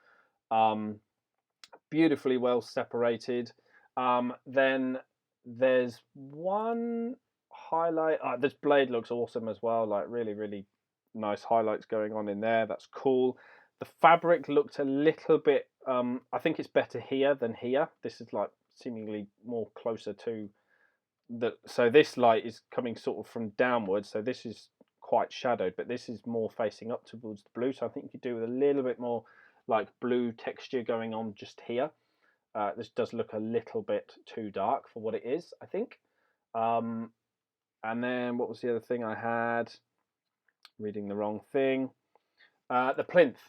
Beautifully well separated. Then there's one highlight. This blade looks awesome as well. Like really nice highlights going on in there. That's cool. The fabric looked a little bit. I think it's better here than here. This is like seemingly more closer to the. So this light is coming sort of from downwards. So this is quite shadowed, but this is more facing up towards the blue. So I think you could do with a little bit more like blue texture going on just here. This does look a little bit too dark for what it is, I think. And then what was the other thing I had? Reading the wrong thing. The plinth.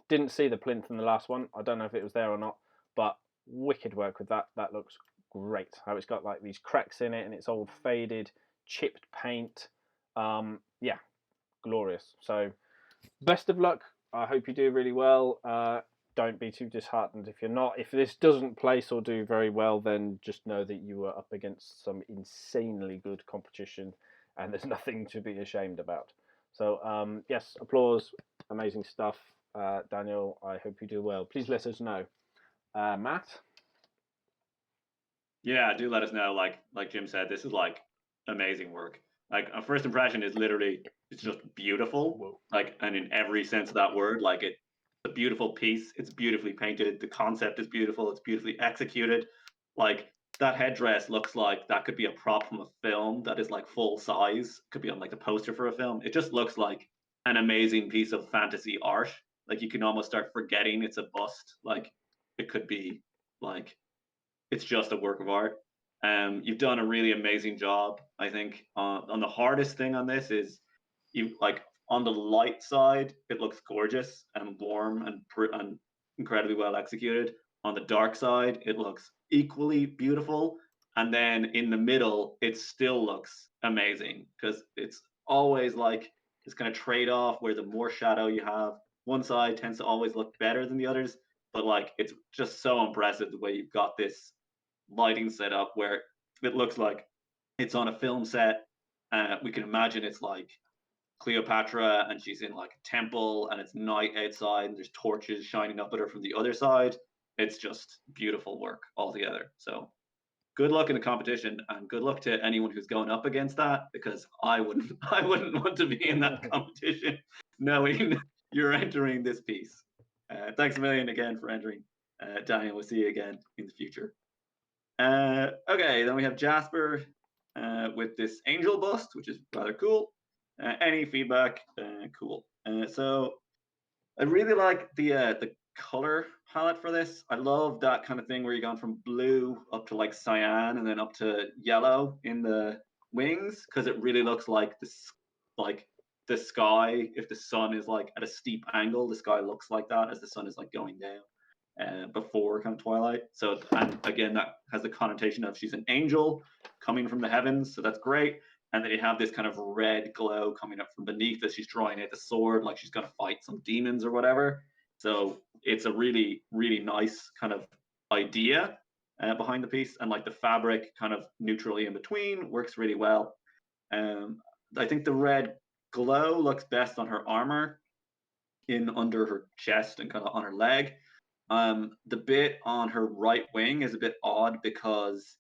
Didn't see the plinth in the last one. I don't know if it was there or not, but wicked work with that. That looks great. How it's got like these cracks in it and it's old faded, chipped paint. Yeah, glorious. So best of luck. I hope you do really well. Don't be too disheartened if you're not. If this doesn't place or do very well, then just know that you are up against some insanely good competition and there's nothing to be ashamed about. So yes, applause, amazing stuff. Daniel, I hope you do well. Please let us know. Matt? Yeah, do let us know. Like Jim said, this is like amazing work. Like a first impression is literally it's just beautiful. Whoa. Like, and in every sense of that word, like it's a beautiful piece. It's beautifully painted. The concept is beautiful. It's beautifully executed. Like that headdress looks like that could be a prop from a film that is like full size. Could be on like the poster for a film. It just looks like an amazing piece of fantasy art. Like you can almost start forgetting it's a bust. Like it could be like it's just a work of art. You've done a really amazing job. I think on the hardest thing on this is you like on the light side, it looks gorgeous and warm and incredibly well executed. On the dark side, it looks equally beautiful. And then in the middle, it still looks amazing because it's always like this kind of trade off where the more shadow you have, one side tends to always look better than the others. But like it's just so impressive the way you've got this lighting set up where it looks like it's on a film set. We can imagine it's like Cleopatra and she's in like a temple and it's night outside and there's torches shining up at her from the other side. It's just beautiful work altogether. So good luck in the competition and good luck to anyone who's going up against that because I wouldn't want to be in that competition knowing you're entering this piece. Thanks a million again for entering. Daniel, we'll see you again in the future. Okay, then we have Jasper with this angel bust, which is rather cool. Any feedback? Cool. So I really like the color palette for this. I love that kind of thing where you're going from blue up to like cyan and then up to yellow in the wings because it really looks like this like the sky. If the sun is like at a steep angle, the sky looks like that as the sun is like going down before kind of twilight. So and again, that has the connotation of she's an angel coming from the heavens, so that's great. And then you have this kind of red glow coming up from beneath as she's drawing out the sword, like she's going to fight some demons or whatever. So it's a really, really nice kind of idea behind the piece, and like the fabric kind of neutrally in between works really well. Um, I think the red glow looks best on her armor, in under her chest and kind of on her leg. The bit on her right wing is a bit odd because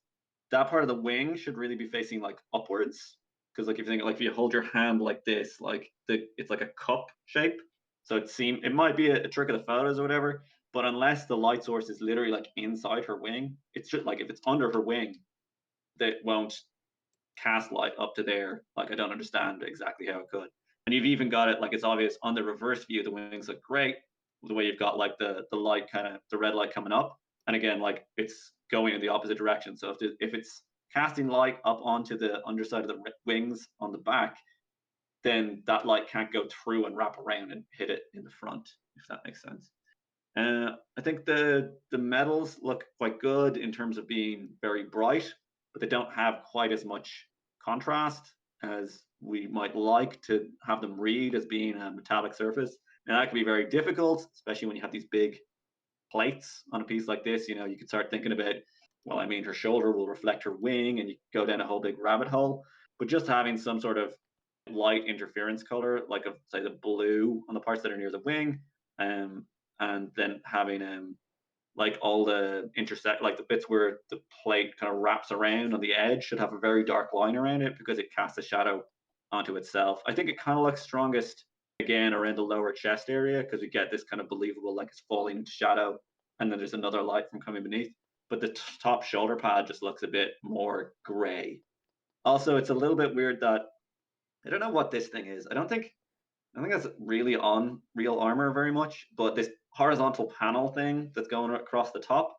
that part of the wing should really be facing like upwards. Because like if you think like if you hold your hand like this, like it's like a cup shape. So it might be a trick of the photos or whatever, but unless the light source is literally like inside her wing, it's just like if it's under her wing, that won't cast light up to there. Like I don't understand exactly how it could. And you've even got it like it's obvious on the reverse view, the wings look great. The way you've got like the light kind of the red light coming up, and again like it's going in the opposite direction. So if it's casting light up onto the underside of the wings on the back, then that light can't go through and wrap around and hit it in the front. If that makes sense. I think the metals look quite good in terms of being very bright, but they don't have quite as much contrast as we might like to have them read as being a metallic surface. And that can be very difficult, especially when you have these big plates on a piece like this. You know, you could start thinking about, well, I mean, her shoulder will reflect her wing, and you go down a whole big rabbit hole. But just having some sort of light interference color, like of say the blue on the parts that are near the wing, um, and then having like all the intersect like the bits where the plate kind of wraps around on the edge should have a very dark line around it because it casts a shadow onto itself. I think it kind of looks strongest again around the lower chest area because we get this kind of believable like it's falling into shadow, and then there's another light from coming beneath. But the top shoulder pad just looks a bit more gray. Also, it's a little bit weird that I don't know what this thing is. I think that's really on real armor very much, but this horizontal panel thing that's going across the top,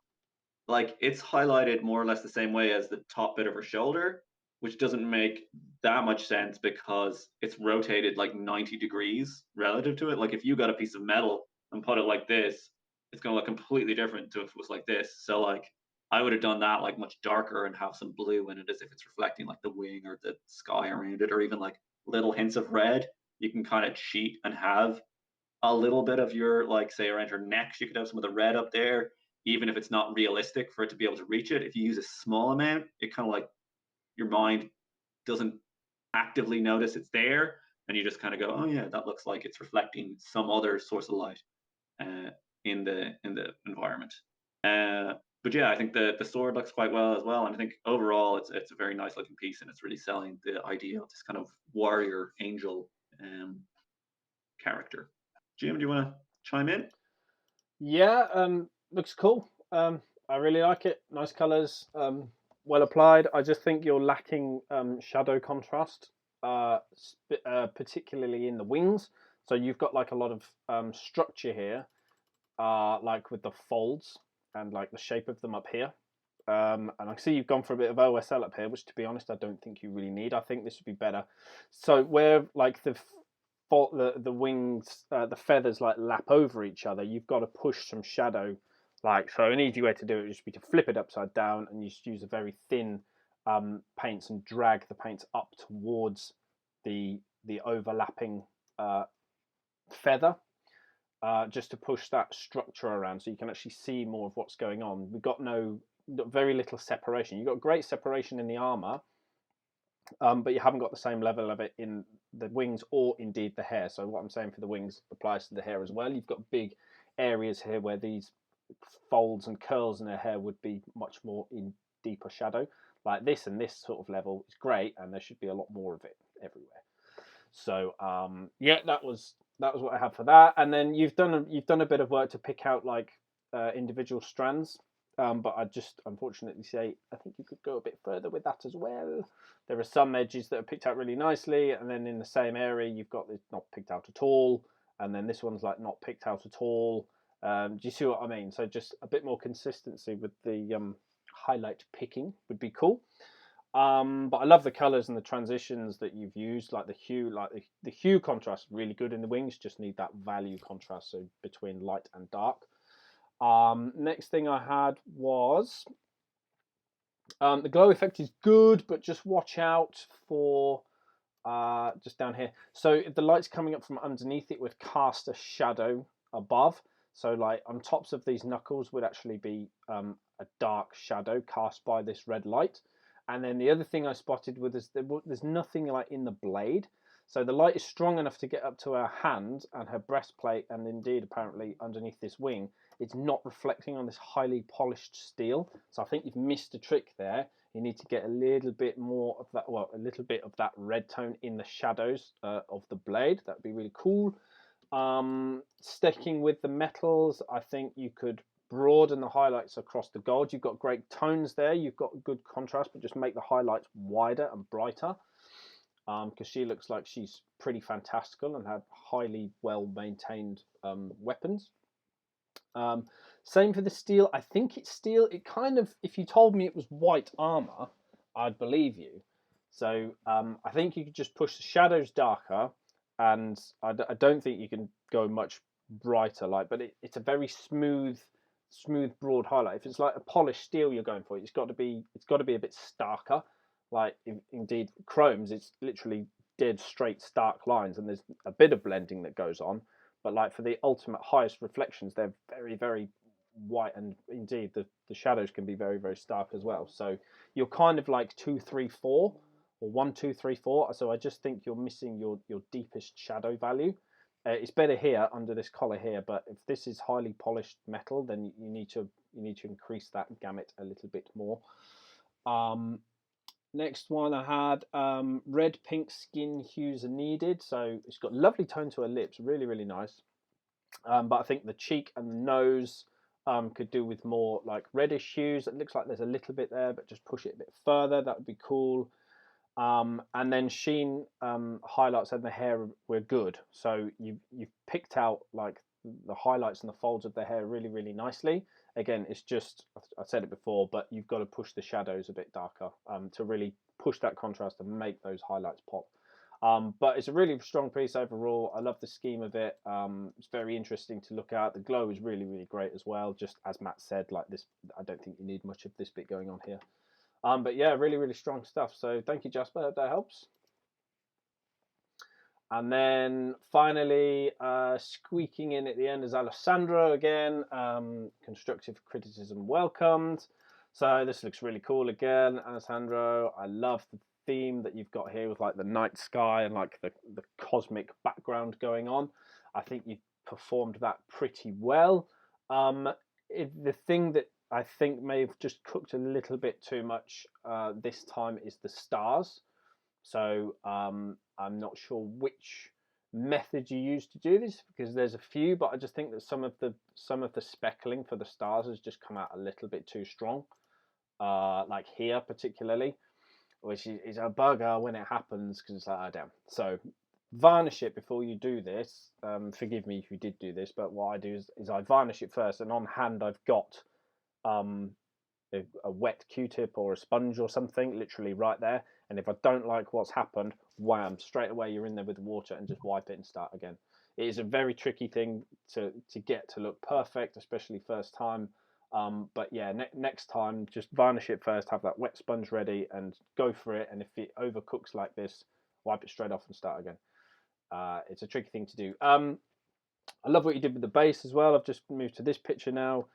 like it's highlighted more or less the same way as the top bit of her shoulder, which doesn't make that much sense because it's rotated like 90 degrees relative to it. Like if you got a piece of metal and put it like this, it's going to look completely different to if it was like this. So like I would have done that like much darker and have some blue in it as if it's reflecting like the wing or the sky around it, or even like little hints of red. You can kind of cheat and have a little bit of your like say around her neck. You could have some of the red up there, even if it's not realistic for it to be able to reach it. If you use a small amount, it kind of like your mind doesn't actively notice it's there, and you just kind of go, oh yeah, that looks like it's reflecting some other source of light uh, in the environment. Uh, but yeah, I think the sword looks quite well as well, and I think overall it's a very nice looking piece, and it's really selling the idea of this kind of warrior angel character. Jim, do you want to chime in? Yeah, looks cool. I really like it. Nice colors. well applied. I just think you're lacking shadow contrast, particularly in the wings. So you've got like a lot of structure here, like with the folds and like the shape of them up here. And I see you've gone for a bit of OSL up here, which to be honest, I don't think you really need. I think this would be better. So where like the wings, the feathers like lap over each other, you've got to push some shadow. Like, so an easy way to do it would just be to flip it upside down and you just use a very thin paints and drag the paints up towards the overlapping feather, just to push that structure around so you can actually see more of what's going on. We've got very little separation. You've got great separation in the armor, but you haven't got the same level of it in the wings or indeed the hair. So what I'm saying for the wings applies to the hair as well. You've got big areas here where these folds and curls in the hair would be much more in deeper shadow. Like this and this sort of level is great, and there should be a lot more of it everywhere. So yeah, that was what I had for that. And then you've done a bit of work to pick out like individual strands. But I just unfortunately say I think you could go a bit further with that as well. There are some edges that are picked out really nicely, and then in the same area you've got this not picked out at all, and then this one's like not picked out at all. Do you see what I mean? So just a bit more consistency with the highlight picking would be cool. But I love the colors and the transitions that you've used, like the hue, the hue contrast really good in the wings. Just need that value contrast, so between light and dark. Next thing I had was the glow effect is good, but just watch out for just down here. So if the light's coming up from underneath, it would cast a shadow above. So like on tops of these knuckles would actually be a dark shadow cast by this red light. And then the other thing I spotted was there's nothing like in the blade. So the light is strong enough to get up to her hand and her breastplate, and indeed apparently underneath this wing. It's not reflecting on this highly polished steel. So I think you've missed a trick there. You need to get a little bit more of that, well, a little bit of that red tone in the shadows of the blade. That would be really cool. Sticking with the metals, I think you could broaden the highlights across the gold. You've got great tones there. You've got good contrast, but just make the highlights wider and brighter. Because she looks like she's pretty fantastical and have highly well maintained weapons. Same for the steel. I think it's steel. It kind of, if you told me it was white armor, I'd believe you. So I think you could just push the shadows darker, and I don't think you can go much brighter. Like, but it's a very smooth, broad highlight. If it's like a polished steel you're going for, it's got to be a bit starker. Like indeed, chromes, it's literally dead straight stark lines, and there's a bit of blending that goes on. But like for the ultimate highest reflections, they're very, very white, and indeed the shadows can be very, very stark as well. So you're kind of like 2, 3, 4, or 1, 2, 3, 4. So I just think you're missing your deepest shadow value. It's better here under this collar here, but if this is highly polished metal, then you need to increase that gamut a little bit more. Next one I had red, pink skin hues are needed. So it's got lovely tone to her lips, really, really nice. But I think the cheek and the nose could do with more like reddish hues. It looks like there's a little bit there, but just push it a bit further. That would be cool. And then sheen highlights and the hair were good. So you've picked out like the highlights and the folds of the hair really, really nicely. Again, it's just, I said it before, but you've got to push the shadows a bit darker to really push that contrast and make those highlights pop. But it's a really strong piece overall. I love the scheme of it. It's very interesting to look at. The glow is really, really great as well. Just as Matt said, like this, I don't think you need much of this bit going on here. But yeah, really, really strong stuff. So thank you, Jasper. Hope that helps. And then finally, squeaking in at the end is Alessandro again. Constructive criticism welcomed. So this looks really cool again, Alessandro. I love the theme that you've got here with like the night sky and like the cosmic background going on. I think you performed that pretty well. The thing that I think may have just cooked a little bit too much this time is the stars. So I'm not sure which method you use to do this, because there's a few, but I just think that some of the speckling for the stars has just come out a little bit too strong. like here particularly, which is a bugger when it happens because it's like, oh damn. So varnish it before you do this. Forgive me if you did do this, but what I do is I varnish it first, and on hand I've got um, a wet Q-tip or a sponge or something, literally right there. And if I don't like what's happened, wham, straight away you're in there with the water and just wipe it and start again. It is a very tricky thing to get to look perfect, especially first time. But yeah, next time just varnish it first, have that wet sponge ready, and go for it. And if it overcooks like this, wipe it straight off and start again. It's a tricky thing to do. I love what you did with the base as well. I've just moved to this picture now.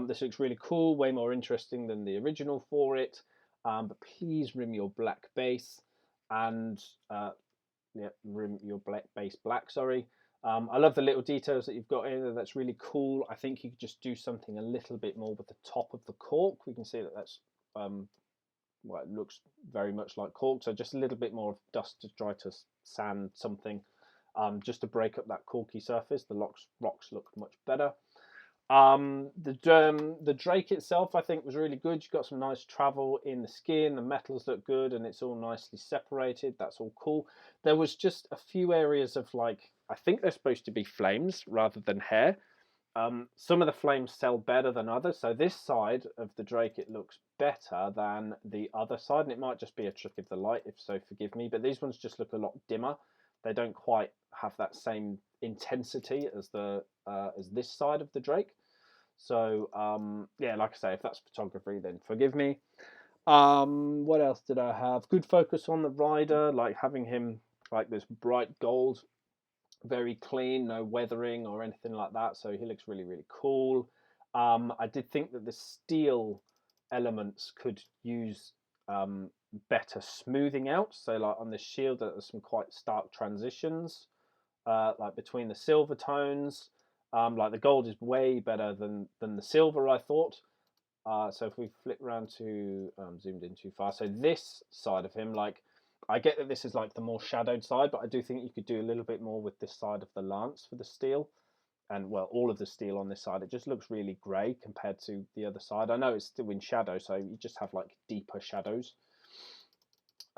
This looks really cool, way more interesting than the original for it. But please rim your black base and yeah, rim your black base black. Sorry. I love the little details that you've got in there. That's really cool. I think you could just do something a little bit more with the top of the cork. We can see that that's well, it looks very much like cork. So just a little bit more of dust to try to sand something, just to break up that corky surface. The rocks look much better. The Drake itself, I think, was really good. You got some nice travel in the skin. The metals look good, and it's all nicely separated. That's all cool. There was just a few areas of like, I think they're supposed to be flames rather than hair. Some of the flames sell better than others. So this side of the Drake, it looks better than the other side, and it might just be a trick of the light. If so, forgive me. But these ones just look a lot dimmer. They don't quite have that same intensity as the as this side of the Drake. So yeah, like I say, if that's photography, then forgive me. What else did I have? Good focus on the rider, like having him like this bright gold, very clean, no weathering or anything like that. So he looks really, really cool. I did think that the steel elements could use better smoothing out. So like on the shield, there's some quite stark transitions, like between the silver tones. Like the gold is way better than the silver, I thought. So if we flip around to zoomed in too far, so this side of him, like I get that this is like the more shadowed side, but I do think you could do a little bit more with this side of the lance for the steel, and well, all of the steel on this side. It just looks really grey compared to the other side. I know it's still in shadow, so you just have like deeper shadows.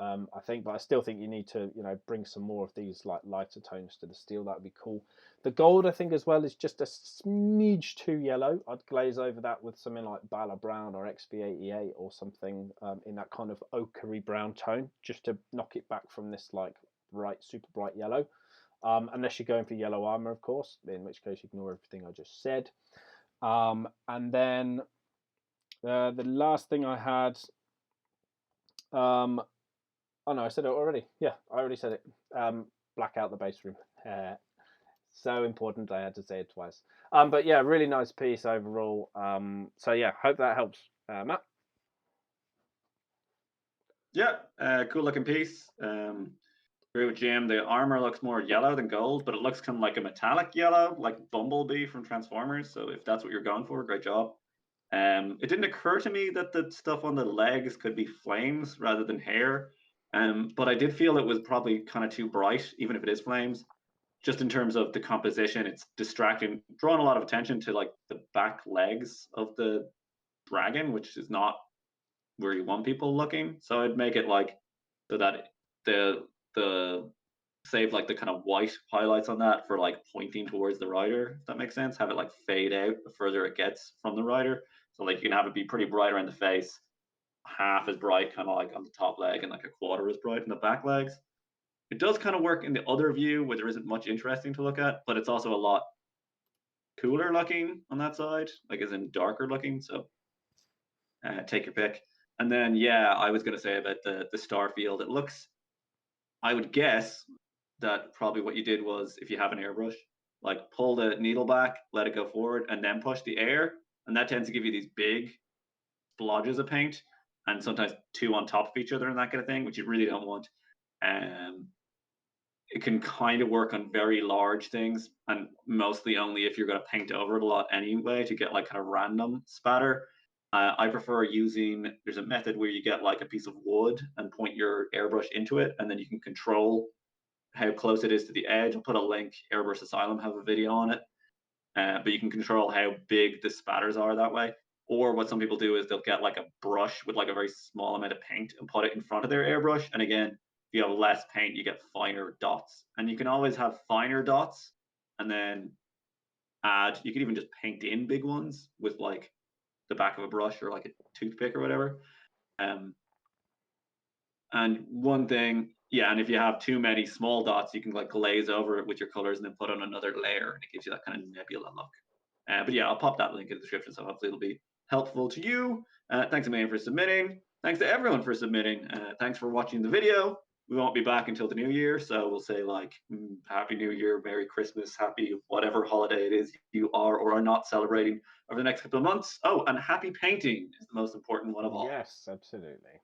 I think, but I still think you need to, bring some more of these like lighter tones to the steel. That would be cool. The gold, I think, as well, is just a smidge too yellow. I'd glaze over that with something like Bala Brown or XB88 or something in that kind of ochre brown tone, just to knock it back from this like bright, super bright yellow. Unless you're going for yellow armor, of course, in which case ignore everything I just said. And then the last thing I had. Oh no, I said it already. Yeah, I already said it. Black out the base room. So important, I had to say it twice. But yeah, really nice piece overall. So yeah, hope that helps, Matt. Yeah, cool looking piece. Agree with Jim. The armor looks more yellow than gold, but it looks kind of like a metallic yellow, like Bumblebee from Transformers. So if that's what you're going for, great job. It didn't occur to me that the stuff on the legs could be flames rather than hair. But I did feel it was probably kind of too bright, even if it is flames. Just in terms of the composition, it's distracting, drawing a lot of attention to like the back legs of the dragon, which is not where you want people looking. So I'd make it like so that the save like the kind of white highlights on that for like pointing towards the rider, if that makes sense. Have it like fade out the further it gets from the rider. So like you can have it be pretty bright around the face, half as bright kind of like on the top leg, and like a quarter as bright in the back legs. It does kind of work in the other view where there isn't much interesting to look at, but it's also a lot cooler looking on that side, like as in darker looking. So take your pick. And then yeah, I was going to say about the star field. It looks, I would guess that probably what you did was if you have an airbrush, like pull the needle back, let it go forward, and then push the air, and that tends to give you these big splodges of paint, and sometimes two on top of each other and that kind of thing, which you really don't want. Um, it can kind of work on very large things, and mostly only if you're going to paint over it a lot anyway to get like kind of random spatter. I prefer using, there's a method where you get like a piece of wood and point your airbrush into it, and then you can control how close it is to the edge. I'll put a link. Airbrush Asylum have a video on it, but you can control how big the spatters are that way. Or what some people do is they'll get like a brush with like a very small amount of paint and put it in front of their airbrush. And again, if you have less paint, you get finer dots. And you can always have finer dots and then add, you can even just paint in big ones with like the back of a brush or like a toothpick or whatever. Um, and one thing, yeah, and if you have too many small dots, you can like glaze over it with your colors and then put on another layer, and it gives you that kind of nebula look. But yeah, I'll pop that link in the description, so hopefully it'll be helpful to you. Thanks a million for submitting. Thanks to everyone for submitting. Thanks for watching the video. We won't be back until the new year, so we'll say like Happy New Year, Merry Christmas, Happy whatever holiday it is you are or are not celebrating over the next couple of months. Oh, and happy painting is the most important one of all. Yes, absolutely.